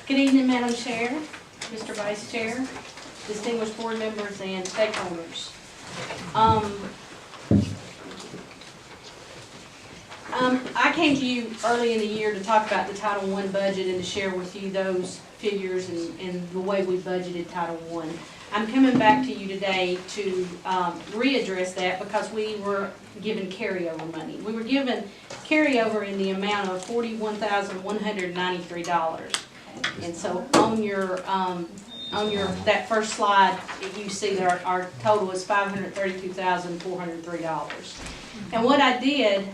Good evening, Madam Chair, Mr. Vice Chair, distinguished board members and stakeholders. I came to you early in the year to talk about the Title I budget and to share with you those figures and the way we budgeted Title I. I'm coming back to you today to readdress that because we were given carryover money. We were given carryover in the amount of $41,193. And so on your that first slide, you see that our total is $532,403. And what I did,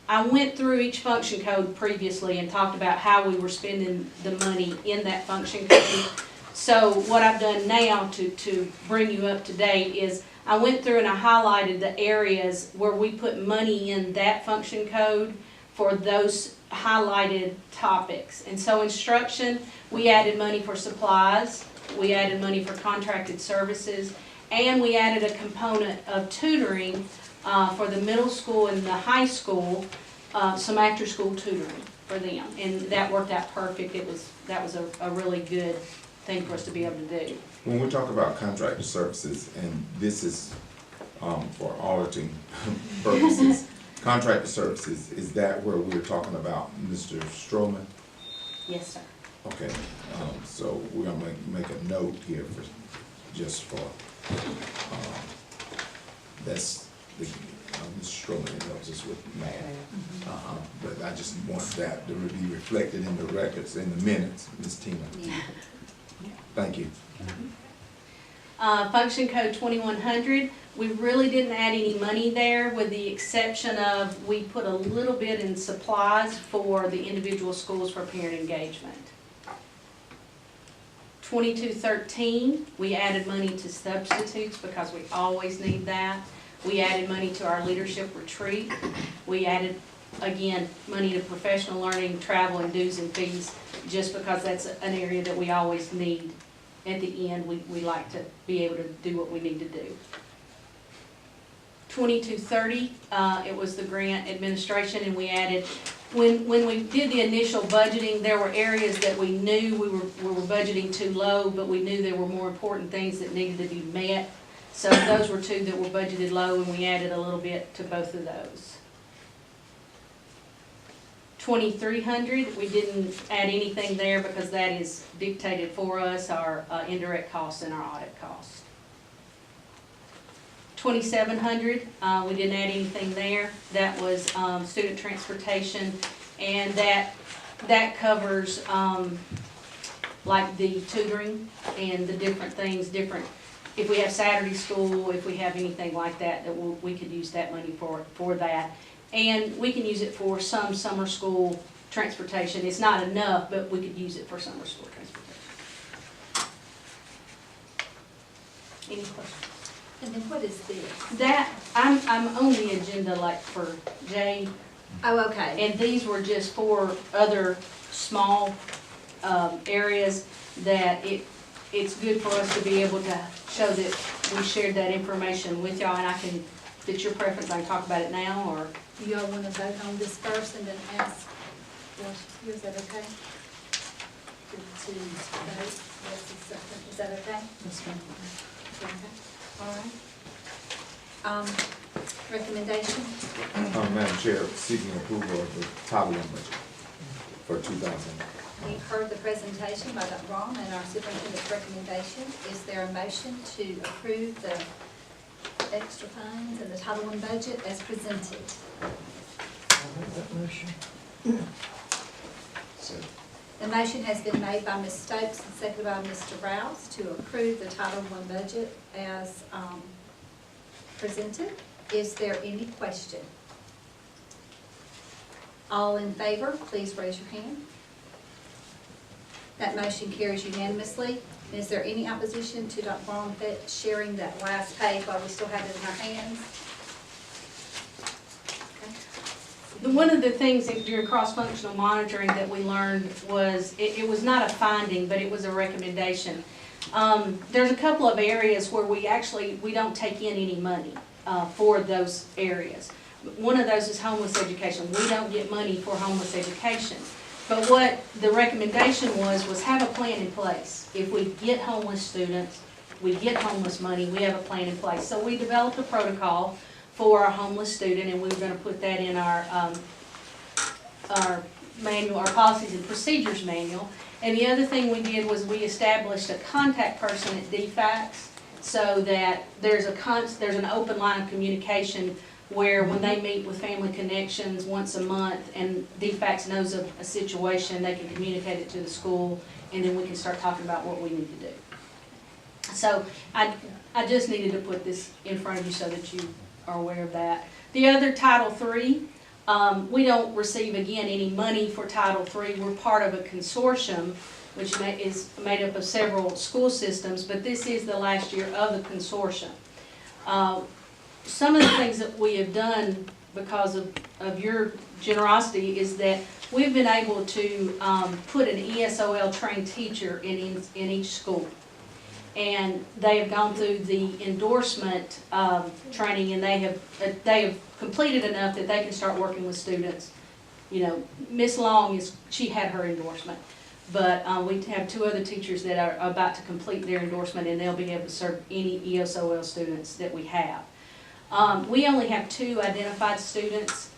I went through each function code previously and talked about how we were spending the money in that function code. So what I've done now to bring you up to date is I went through and I highlighted the areas where we put money in that function code for those highlighted topics. And so instruction, we added money for supplies, we added money for contracted services, and we added a component of tutoring for the middle school and the high school, some after school tutoring for them. And that worked out perfect. That was a really good thing for us to be able to do. When we talk about contracted services, and this is for auditing purposes, contracted services, is that where we're talking about Mr. Stroman? Yes, sir. Okay, so we're gonna make a note here for, just for, that's the, Mr. Stroman helps us with math. But I just want that to be reflected in the records, in the minutes, Ms. Tina. Yeah. Thank you. Function code 2100, we really didn't add any money there with the exception of we put a little bit in supplies for the individual schools for parent engagement. 2213, we added money to substitutes because we always need that. We added money to our leadership retreat. We added, again, money to professional learning, travel, and dues and fees, just because that's an area that we always need. At the end, we like to be able to do what we need to do. 2230, it was the grant administration, and we added, when we did the initial budgeting, there were areas that we knew we were budgeting too low, but we knew there were more important things that needed to be met. So those were two that were budgeted low, and we added a little bit to both of those. 2300, we didn't add anything there because that is dictated for us, our indirect costs and our audit costs. 2700, we didn't add anything there. That was student transportation, and that covers like the tutoring and the different things, if we have Saturday school, if we have anything like that, we could use that money for that. And we can use it for some summer school transportation. It's not enough, but we could use it for summer school transportation. Any questions? And then what is this? That, I'm on the agenda like for Jay, Oh, okay. and these were just for other small, areas that it's good for us to be able to show that we shared that information with y'all, and I can, if it's your preference, I can talk about it now, or? You all want to vote on this first and then ask, is that okay? To vote, yes, is that okay? That's fine. Okay. All right. Recommendation? Madam Chair, seeking approval of the Title I budget for 2000. We've heard the presentation by Dr. Braun and our superintendent's recommendation. Is there a motion to approve the extra funds and the Title I budget as presented? The motion has been made by Ms. Stokes and seconded by Mr. Rouse to approve the Title I budget as presented. Is there any question? All in favor, please raise your hand. That motion carries unanimously. Is there any opposition to Dr. Braun sharing that last page while we still have it in our hands? One of the things that during cross-functional monitoring that we learned was, it was not a finding, but it was a recommendation. There's a couple of areas where we don't take in any money for those areas. One of those is homeless education. We don't get money for homeless education. But what the recommendation was have a plan in place. If we get homeless students, we get homeless money, we have a plan in place. So we developed a protocol for our homeless student, and we were going to put that in our manual, our policies and procedures manual. And the other thing we did was we established a contact person at DFACS so that there's an open line of communication where when they meet with Family Connections once a month and DFACS knows of a situation, they can communicate it to the school, and then we can start talking about what we need to do. So I just needed to put this in front of you so that you are aware of that. The other Title III, we don't receive, again, any money for Title III. We're part of a consortium which is made up of several school systems, but this is the last year of the consortium. Some of the things that we have done because of your generosity is that we've been able to put an ESOL trained teacher in each school. And they have gone through the endorsement training, and they have completed enough that they can start working with students. You know, Miss Long she had her endorsement, but we have two other teachers that are about to complete their endorsement, and they'll be able to serve any ESOL students that we have. We only have 2 identified students,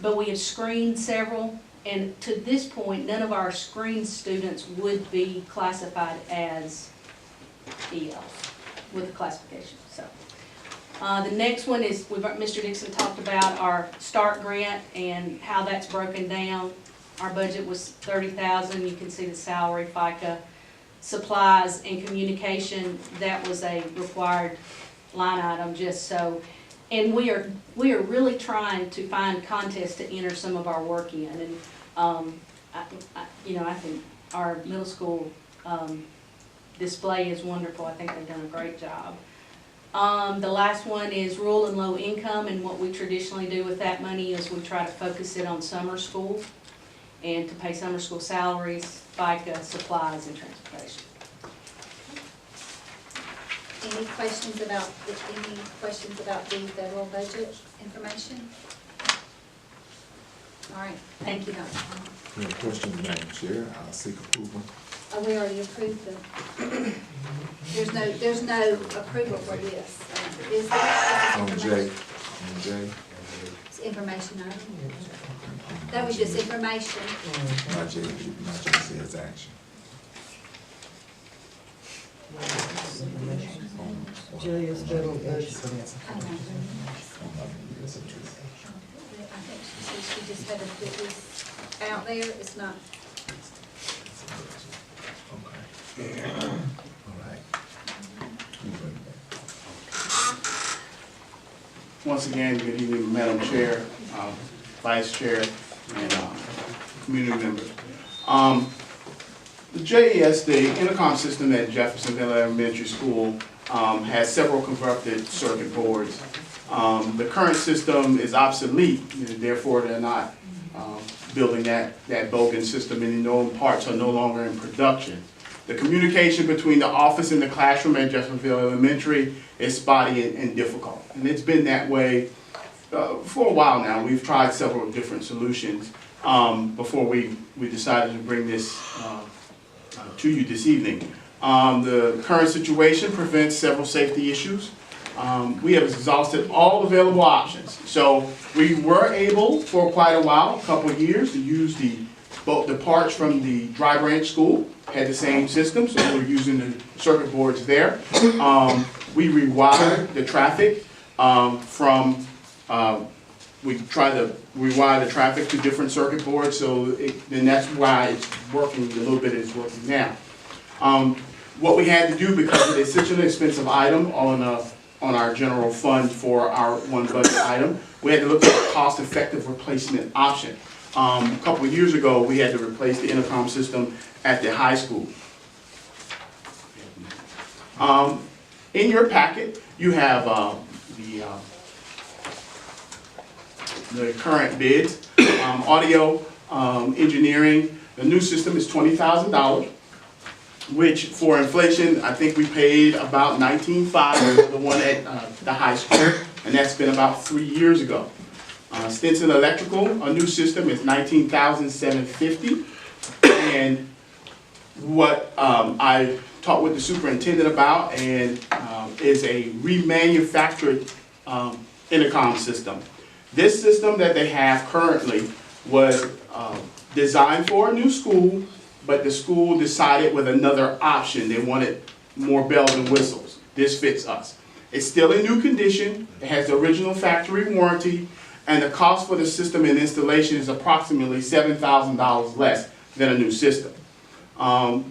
but we have screened several, and to this point, none of our screened students would be classified as EL with the classification. So the next one is, Mr. Dixon talked about our START grant and how that's broken down. Our budget was $30,000. You can see the salary, FICA, supplies, and communication. That was a required line item, just so. And we are really trying to find contests to enter some of our work in. And I think our middle school display is wonderful. I think they've done a great job. The last one is rural and low income, and what we traditionally do with that money is we try to focus it on summer school and to pay summer school salaries, FICA, supplies, and transportation. Any questions about the federal budget information? All right, thank you, Dr. Braun. Any questions, Madam Chair? I'll seek approval. Oh, we already approved there's no approval for this. Is there? On J. It's information only. That was just information. My J says action. J is federal budget. I think she just had to put this out there. It's not. Once again, good evening, Madam Chair, Vice Chair, and community members. The JES, the intercom system at Jeffersonville Elementary School, has several corrupted circuit boards. The current system is obsolete, and therefore they're not building that Bogan system, and known parts are no longer in production. The communication between the office and the classroom at Jeffersonville Elementary is spotty and difficult. And it's been that way for a while now. We've tried several different solutions before we decided to bring this to you this evening. The current situation prevents several safety issues. We have exhausted all available options. So we were able for quite a while, a couple of years, to use both the parts from the Dry Branch School, had the same system, so we were using the circuit boards there. We rewired the traffic we try to rewire the traffic to different circuit boards, so then that's why it's working a little bit, it's working now. What we had to do, because it is such an expensive item on our general fund for our one budget item, we had to look at a cost-effective replacement option. A couple of years ago, we had to replace the intercom system at the high school. In your packet, you have the current bids. Audio engineering, the new system is $20,000, which for inflation, I think we paid about $19,500 for the one at the high school, and that's been about 3 years ago. Stinson Electrical, a new system, is $19,750, and what I talked with the superintendent about and is a remanufactured intercom system. This system that they have currently was designed for a new school, but the school decided with another option. They wanted more bells and whistles. This fits us. It's still in new condition. It has the original factory warranty, and the cost for the system and installation is approximately $7,000 less than a new system.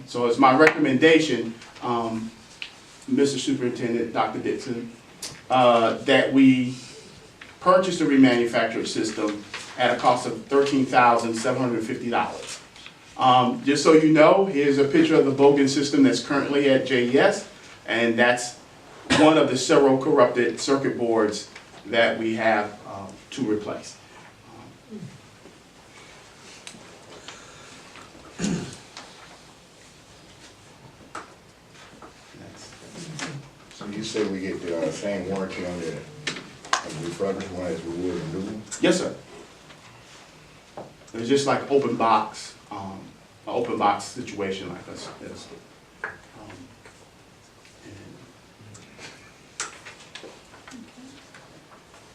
So it's my recommendation, Mr. Superintendent, Dr. Dixon, that we purchase a remanufactured system at a cost of $13,750. Just so you know, here's a picture of the Bogan system that's currently at JES, and that's one of the several corrupted circuit boards that we have to replace. So you say we get the same warranty on the refurbished one as we would a new one? Yes, sir. It's just like open box, an open box situation like this. Are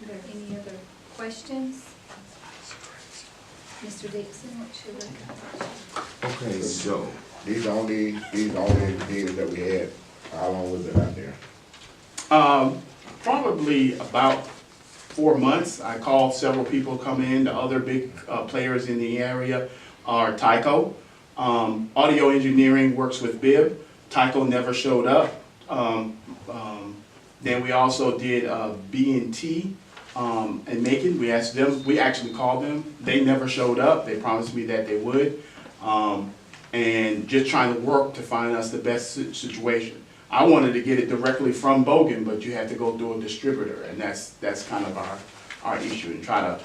there any other questions? Mr. Dixon, what's your recommendation? Okay, so, These are only bids that we had. How long was it out there? Probably about 4 months. I called several people come in. The other big players in the area are Tyco. Audio engineering works with Bib. Tyco never showed up. Then we also did B&T and Macon. We asked them, we actually called them. They never showed up. They promised me that they would. And just trying to work to find us the best situation. I wanted to get it directly from Bogan, but you have to go through a distributor, and that's kind of our issue, and try to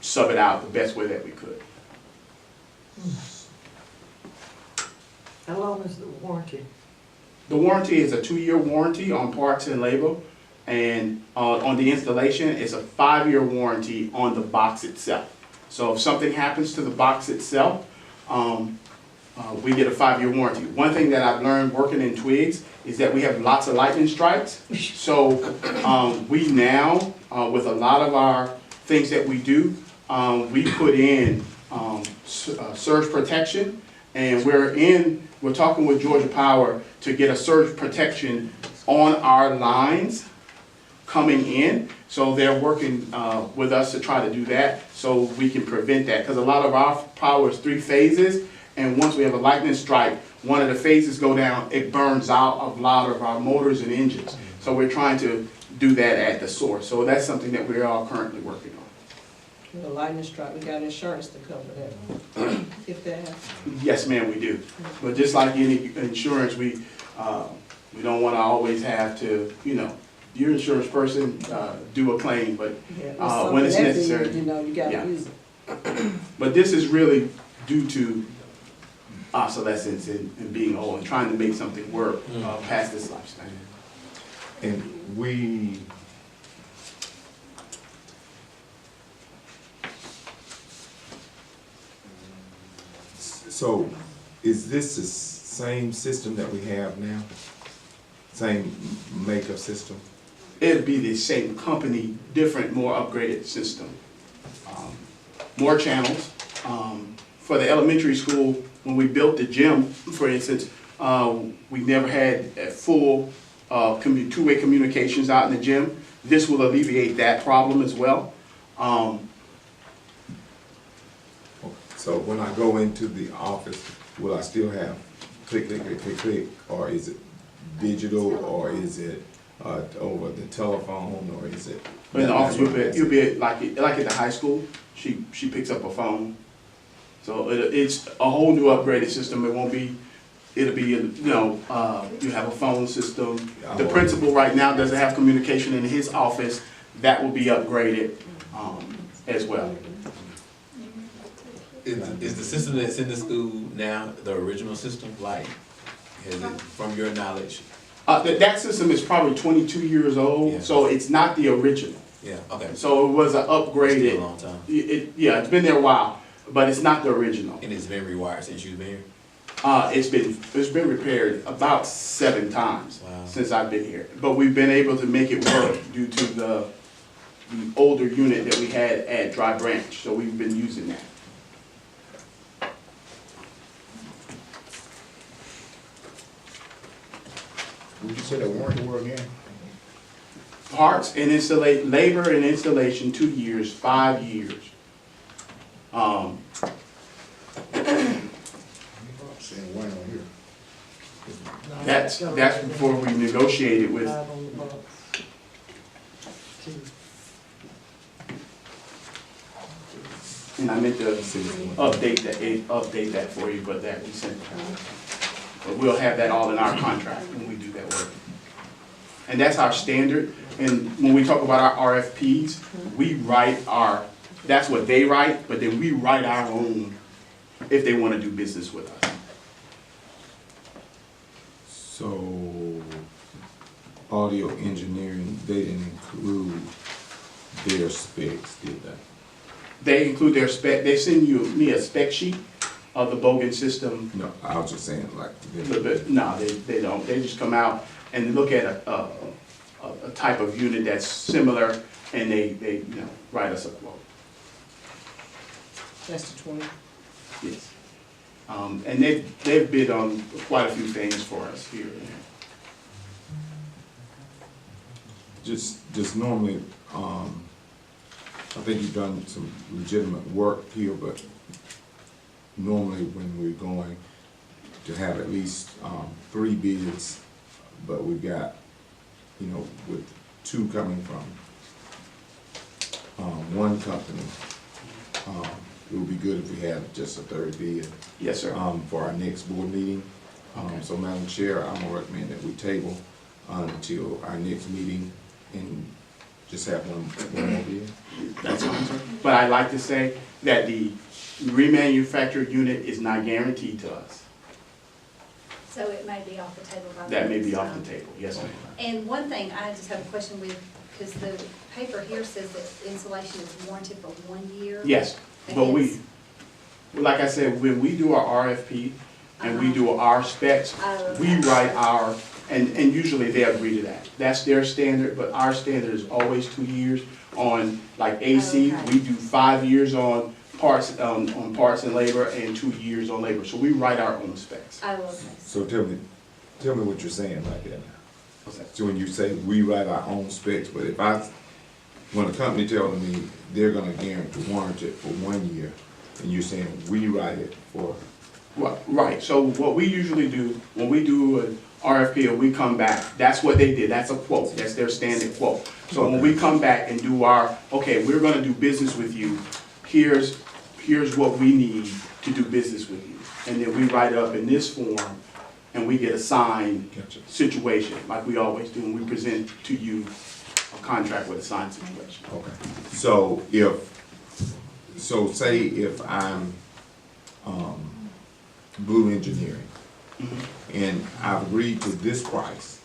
sub it out the best way that we could. How long is the warranty? The warranty is a 2-year warranty on parts and labor, and on the installation, it's a 5-year warranty on the box itself. So if something happens to the box itself, we get a 5-year warranty. One thing that I've learned working in Twiggs is that we have lots of lightning strikes. So we now, with a lot of our things that we do, we put in surge protection, and we're talking with Georgia Power to get a surge protection on our lines coming in. So they're working with us to try to do that so we can prevent that, because a lot of our power is 3 phases. And once we have a lightning strike, one of the phases go down, it burns out a lot of our motors and engines. So we're trying to do that at the source. So that's something that we're all currently working on. The lightning strike, we got insurance to cover that, if that happens. Yes, ma'am, we do. But just like any insurance, we don't wanna always have to, you know, your insurance person, do a claim, but, Yeah, when it's something that big, necessary. you know, you gotta Yeah. use it. But this is really due to obsolescence and being old and trying to make something work, past this lifespan. And we, so is this the same system that we have now? Same makeup system? It'd be the same company, different, more upgraded system. More channels. For the elementary school, when we built the gym, for instance, we never had a full two-way communications out in the gym. This will alleviate that problem as well. So when I go into the office, will I still have click, click, click, click, click? Or is it digital, or is it over the telephone, or is it? But in the office, you'll be like at the high school, she picks up a phone. So it's a whole new upgraded system. It'll be, you know, you have a phone system. The principal right now doesn't have communication in his office. That will be upgraded as well. Is the system that's in the school now the original system? Like, has it, from your knowledge? That system is probably 22 years old, Yeah. so it's not the original. Yeah, okay. So it was an upgraded. It's been a long time. Yeah, it's been there a while, but it's not the original. And it's been rewired since you've been here? It's been repaired about 7 times Wow. since I've been here. But we've been able to make it work due to the older unit that we had at Dry Branch, so we've been using that. Would you say the warranty were again? Parts and labor and installation, 2 years, 5 years. Saying one on here. That's before we negotiated with. Five on the box. And I meant to update that for you, but that we sent. But we'll have that all in our contract when we do that work. And that's our standard. And when we talk about our RFPs, we write that's what they write, but then we write our own if they want to do business with us. So, audio engineering, they didn't include their specs, did they? They include their spec, they send me a spec sheet of the Bogan system. No, I was just saying like. No, they don't. They just come out and look at a type of unit that's similar, and they write us a quote. That's the 20. Yes. And they've bid on quite a few things for us here and there. Just normally, I think you've done some legitimate work here, but normally when we're going to have at least 3 bids, but we've got, with 2 coming from one company, it would be good if we had just a 3rd bid. Yes, sir. For our next board meeting. Okay. So Madam Chair, I'm gonna recommend that we table until our next meeting and just have one more bid. That's fine, sir. But I'd like to say that the remanufactured unit is not guaranteed to us. So it may be off the table by the That may be next off time. the table, yes, ma'am. And one thing I just have a question with, because the paper here says that insulation is warranted for 1 year. Yes, but like I said, when we do our RFP and we do our specs, we write our, and usually they agree to that. That's their standard, but our standard is always 2 years on, like AC, Okay. we do 5 years on parts and labor and 2 years on labor. So we write our own specs. Oh, okay. So tell me what you're saying right there now. What's that? So when you say we write our own specs, but when a company tells me they're gonna guarantee warranty it for 1 year, and you're saying we write it for. Right, so what we usually do, when we do an RFP or we come back, that's what they did, that's a quote, that's their standard quote. So when we come back and do okay, we're gonna do business with you here's what we need to do business with you. And then we write it up in this form, and we get a signed situation, like we always do, and we present to you a contract with a signed situation. Okay. So say if I'm, Blue Engineering, and I've agreed to this price,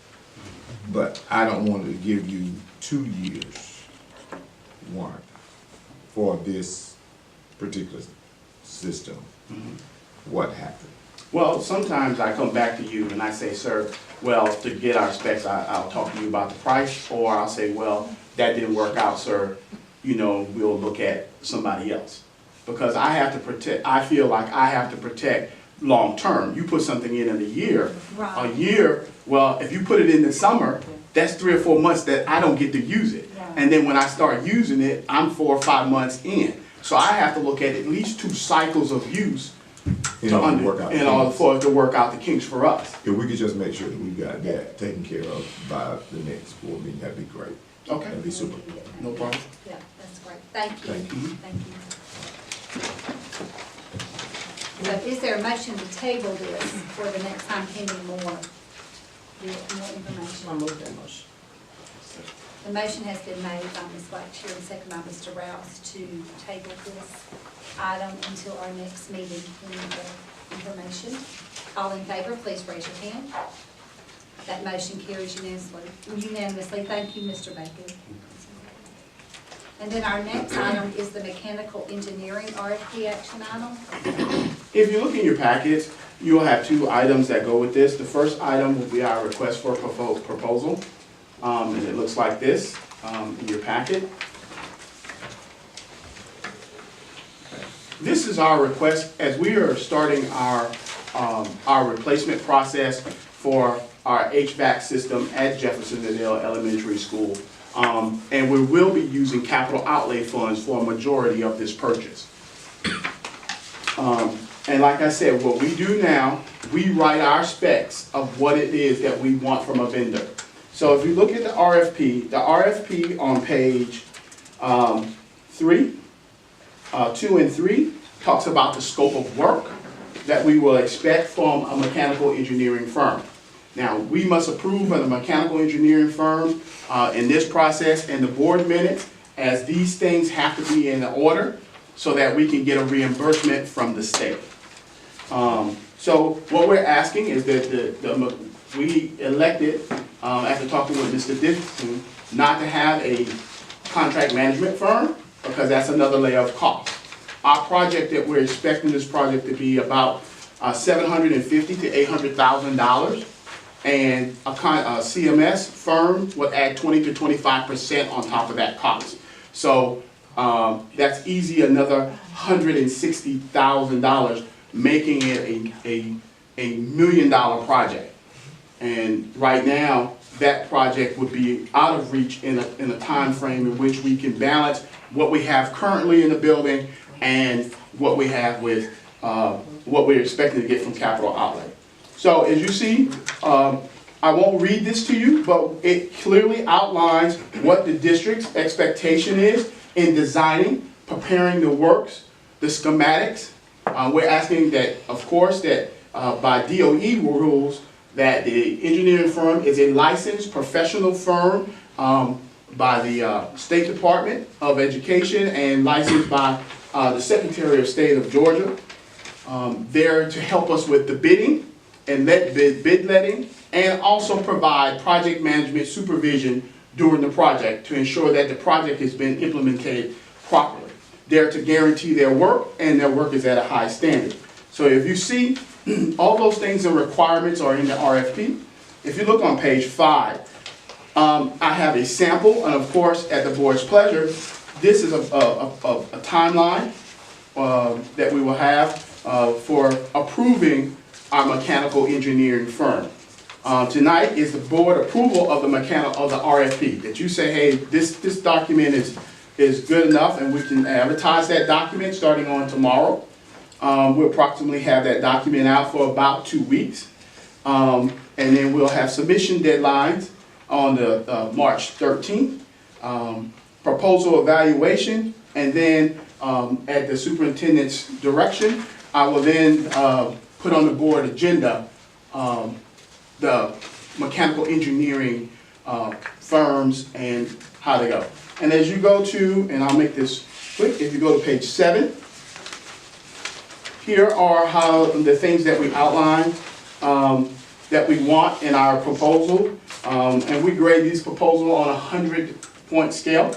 but I don't want to give you 2 years warranty for this particular system, what happens? Well, sometimes I come back to you and I say, sir, well, to get our specs, I'll talk to you about the price, or I'll say, well, that didn't work out, sir, you know, we'll look at somebody else. Because I have to protect, I feel like I have to protect long-term. You put something in a year, Right. a year, well, if you put it in the summer, that's 3 or 4 months that I don't get to use it. Right. And then when I start using it, I'm 4 or 5 months in. So I have to look at least 2 cycles of use In order to work out the in order kinks. for it to work out the kinks for us. If we could just make sure that we've got that taken care of by the next board meeting, that'd be great. Okay. That'd be super. No problem. Yeah, that's great. Thank you. Thank you. Thank you. So is there a motion to table this for the next time pending more information? I move that motion. The motion has been made by Ms. Blackshear and seconded by Mr. Rouse to table this item until our next meeting pending the information. All in favor, please raise your hand. That motion carries unanimously. Thank you, Mr. Baker. And then our next item is the mechanical engineering RFP action item. If you look in your packets, you will have 2 items that go with this. The first item will be our request for a proposal. And it looks like this in your packet. This is our request as we are starting our replacement process for our HVAC system at Jeffersonville Elementary School. And we will be using capital outlay funds for a majority of this purchase. And like I said, what we do now, we write our specs of what it is that we want from a vendor. So if you look at the RFP on page 2 and 3 talks about the scope of work that we will expect from a mechanical engineering firm. Now, we must approve of the mechanical engineering firm in this process and the board minutes, as these things have to be in order so that we can get a reimbursement from the state. So what we're asking is that we elected, after talking with Mr. Dixon, not to have a contract management firm, because that's another layer of cost. Our project that we're expecting this project to be about $750,000 to $800,000. And a CMS firm would add 20 to 25% on top of that cost. So that's easy, another $160,000, making it a $1 million project. And right now, that project would be out of reach in a time frame in which we can balance what we have currently in the building and what we have with what we're expecting to get from capital outlay. So as you see, I won't read this to you, but it clearly outlines what the district's expectation is in designing, preparing the works, the schematics. We're asking that, of course, that by DOE rules, that the engineering firm is a licensed professional firm by the State Department of Education and licensed by the Secretary of State of Georgia. There to help us with the bidding and bid letting, and also provide project management supervision during the project to ensure that the project has been implemented properly. They're to guarantee their work, and their work is at a high standard. So if you see, all those things and requirements are in the RFP. If you look on page 5, I have a sample, and of course, at the board's pleasure, this is a timeline that we will have for approving our mechanical engineering firm. Tonight is the board approval of the RFP, that you say, hey, this document is good enough, and we can advertise that document starting on tomorrow. We'll approximately have that document out for about 2 weeks. And then we'll have submission deadlines on the March 13th, proposal evaluation, and then at the superintendent's direction, I will then put on the board agenda the mechanical engineering firms and how they go. And as you go to, and I'll make this quick, if you go to page 7, here are how the things that we outlined that we want in our proposal. And we grade these proposals on a 100-point scale.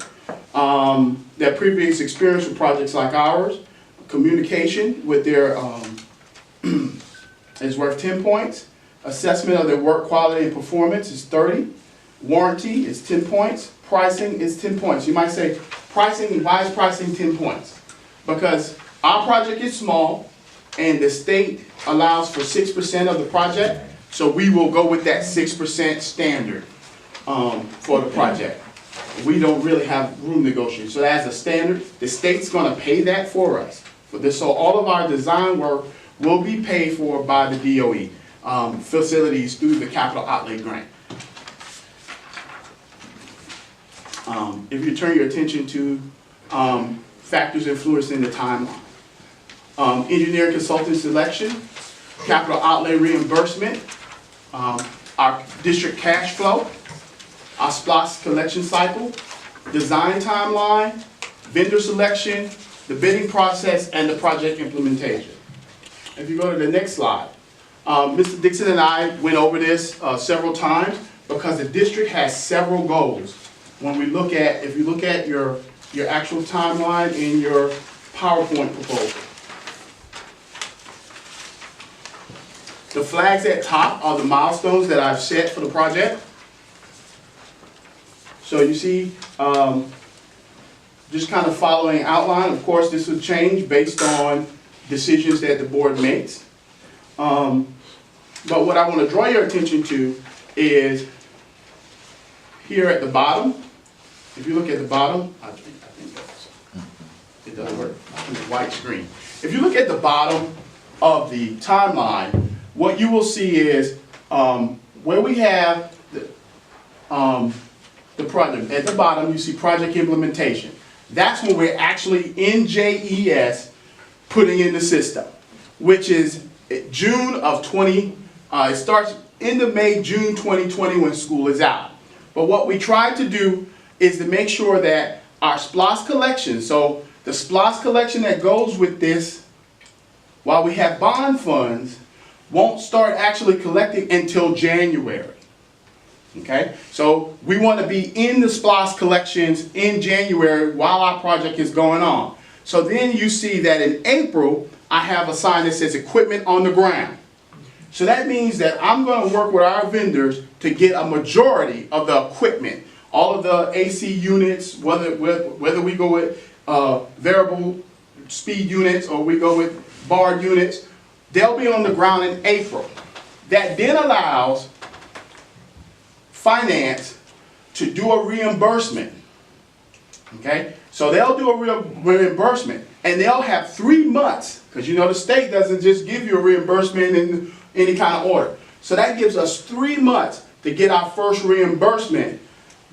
Their previous experience with projects like ours, communication with their is worth 10 points. Assessment of their work quality and performance is 30. Warranty is 10 points. Pricing is 10 points. You might say, pricing, why is pricing 10 points? Because our project is small and the state allows for 6% of the project, so we will go with that 6% standard for the project. We don't really have room negotiation. So as a standard, the state's gonna pay that for us. For this, so all of our design work will be paid for by the DOE facilities through the capital outlay grant. If you turn your attention to factors influencing the timeline. Engineering consultant selection, capital outlay reimbursement, our district cash flow, our SPLOST collection cycle, design timeline, vendor selection, the bidding process, and the project implementation. If you go to the next slide, Mr. Dixon and I went over this several times because the district has several goals. When we look at, if you look at your actual timeline in your PowerPoint proposal. The flags at top are the milestones that I've set for the project. So you see, just kind of following outline. Of course, this will change based on decisions that the board makes. But what I want to draw your attention to is here at the bottom. If you look at the bottom, I think that's, it doesn't work. I think it's white screen. If you look at the bottom of the timeline, what you will see is where we have the project. At the bottom, you see project implementation. That's when we're actually in JES putting in the system, which is June of 20, it starts end of May, June 2020 when school is out. But what we try to do is to make sure that our SPLOST collection, so the SPLOST collection that goes with this, while we have bond funds, won't start actually collecting until January. Okay, so we want to be in the SPLOST collections in January while our project is going on. So then you see that in April, I have a sign that says equipment on the ground. So that means that I'm going to work with our vendors to get a majority of the equipment, all of the AC units, whether we go with variable speed units or we go with bar units, they'll be on the ground in April. That then allows finance to do a reimbursement. Okay, so they'll do a reimbursement and they'll have 3 months, because you know the state doesn't just give you a reimbursement in any kind of order. So that gives us 3 months to get our first reimbursement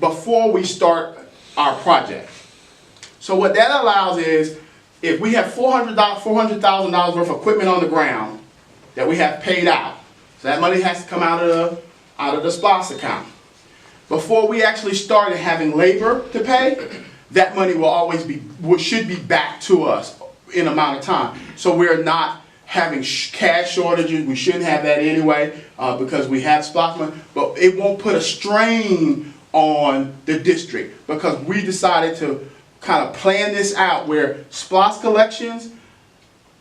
before we start our project. So what that allows is, if we have $400,000 worth of equipment on the ground that we have paid out, so that money has to come out of the SPLOST account. Before we actually started having labor to pay, that money will always be, should be back to us in amount of time. So we're not having cash shortages. We shouldn't have that anyway because we have SPLOST money, but it won't put a strain on the district because we decided to kind of plan this out where SPLOST collections,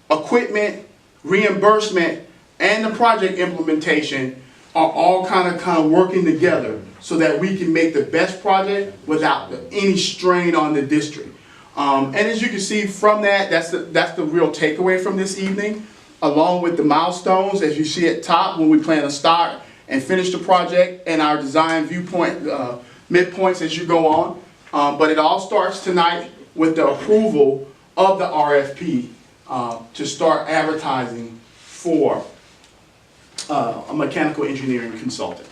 equipment, reimbursement, and the project implementation are all kind of working together so that we can make the best project without any strain on the district. And as you can see from that, that's the real takeaway from this evening, along with the milestones as you see at top when we plan to start and finish the project and our design viewpoint midpoints as you go on. But it all starts tonight with the approval of the RFP to start advertising for a mechanical engineering consultant.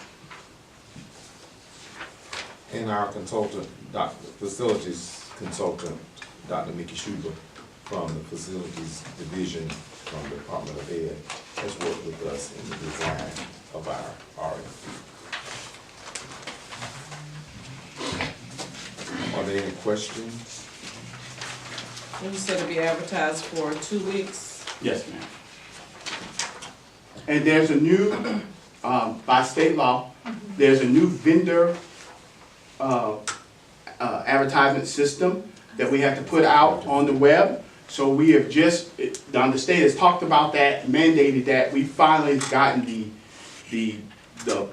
And our consultant, facilities consultant, Dr. Mickey Schuber, from the Facilities Division from the Department of Ed has worked with us in the design of our RFP. Are there any questions? You said to be advertised for 2 weeks. Yes, ma'am. And there's a new, by state law, there's a new vendor advertisement system that we have to put out on the web. So we have just, the state has talked about that, mandated that. We finally gotten the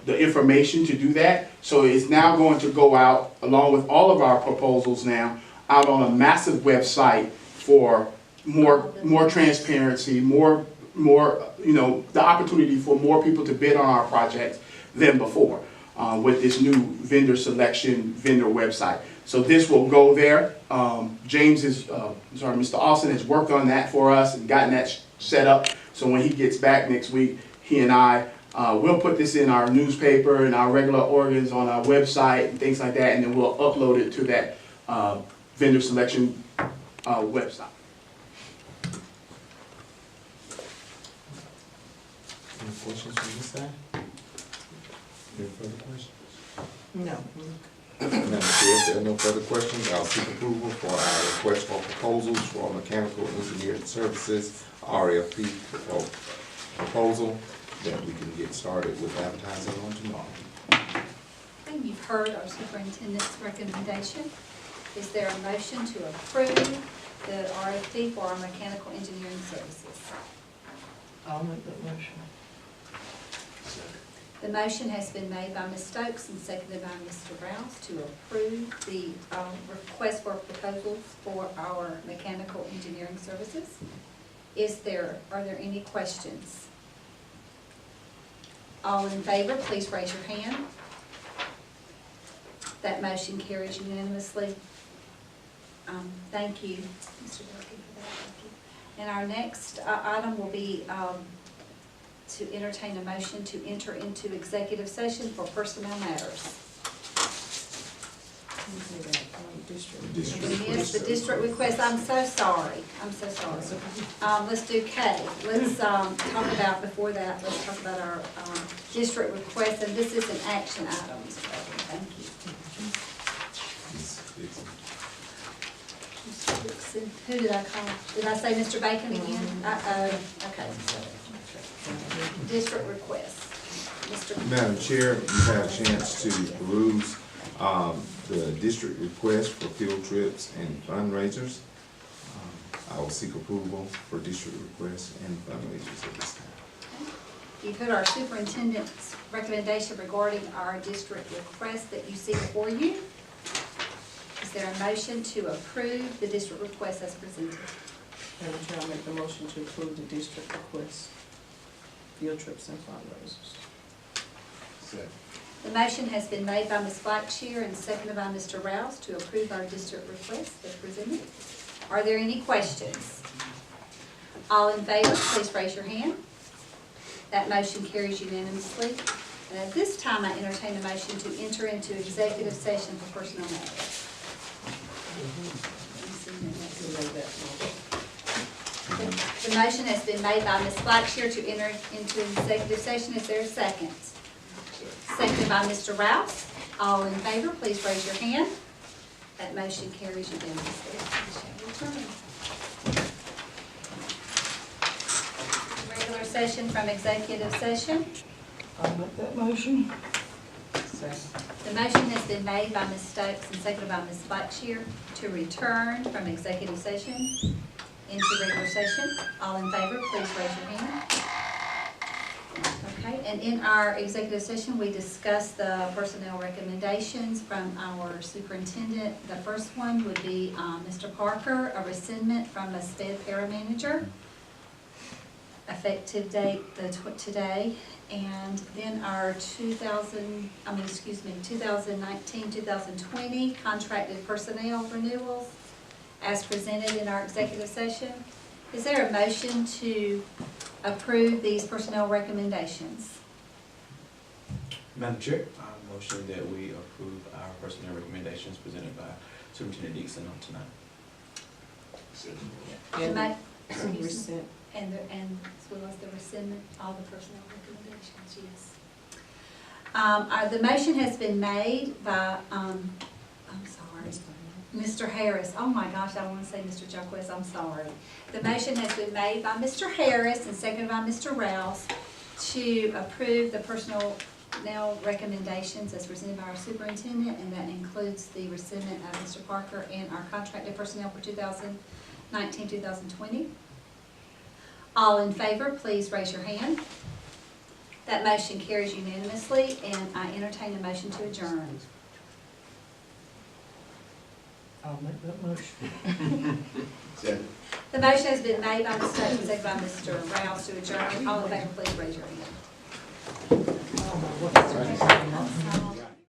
information to do that. So it's now going to go out, along with all of our proposals now, out on a massive website for more transparency, more, the opportunity for more people to bid on our projects than before with this new vendor selection vendor website. So this will go there. Mr. Austin has worked on that for us and gotten that set up. So when he gets back next week, he and I will put this in our newspaper and our regular organs on our website and things like that, and then we'll upload it to that vendor selection website. Any questions from this side? Any further questions? No. Madam Chair, if there are no further questions, I'll seek approval for our request for proposals for mechanical engineering services, RFP proposal, that we can get started with advertising on tomorrow. And you've heard our superintendent's recommendation. Is there a motion to approve the RFP for our mechanical engineering services? I'll make that motion. The motion has been made by Ms. Stokes and seconded by Mr. Rouse to approve the request for proposals for our mechanical engineering services. Are there any questions? All in favor, please raise your hand. That motion carries unanimously. Thank you, Mr. Durkee, for that. Thank you. And our next item will be to entertain a motion to enter into executive session for personnel matters. It is the district request. I'm so sorry. Let's do K. Let's talk about, before that, let's talk about our district request, and this is an action item, Mr. Bacon. Thank you. Mr. Dixon. Who did I call? Did I say Mr. Bacon again? Okay. District request. Madam Chair, you had a chance to peruse the district request for field trips and fundraisers. I will seek approval for district requests and fundraisers at this time. You've heard our superintendent's recommendation regarding our district request that you see before you. Is there a motion to approve the district request as presented? Madam Chair, I'll make the motion to approve the district request, field trips and fundraisers. Second. The motion has been made by Ms. Blackshear and seconded by Mr. Rouse to approve our district request as presented. Are there any questions? All in favor, please raise your hand. That motion carries unanimously. And at this time, I entertain a motion to enter into executive session for personnel matters. The motion has been made by Ms. Blackshear to enter into executive session. Is there a second? Seconded by Mr. Rouse. All in favor, please raise your hand. That motion carries unanimously. Regular session from executive session. I'll make that motion. The motion has been made by Ms. Stokes and seconded by Ms. Blackshear to return from executive session into regular session. All in favor, please raise your hand. Okay, and in our executive session, we discussed the personnel recommendations from our superintendent. The first one would be Mr. Parker, a rescindment from a SPED paramanager, effective date today. And then our 2019-2020 contracted personnel renewals as presented in our executive session. Is there a motion to approve these personnel recommendations? Madam Chair, I motion that we approve our personnel recommendations presented by Superintendent Dixon on tonight. And Ma- rescind. And as well as the rescindment, all the personnel recommendations, yes. The motion has been made by, I'm sorry, Mr. Harris. Oh my gosh, I want to say Mr. Jaquez, I'm sorry. The motion has been made by Mr. Harris and seconded by Mr. Rouse to approve the personnel recommendations as presented by our superintendent, and that includes the rescindment of Mr. Parker and our contracted personnel for 2019-2020. All in favor, please raise your hand. That motion carries unanimously, and I entertain a motion to adjourn. I'll make that motion. The motion has been made by Ms. Stokes and seconded by Mr. Rouse to adjourn. All in favor, please raise your hand.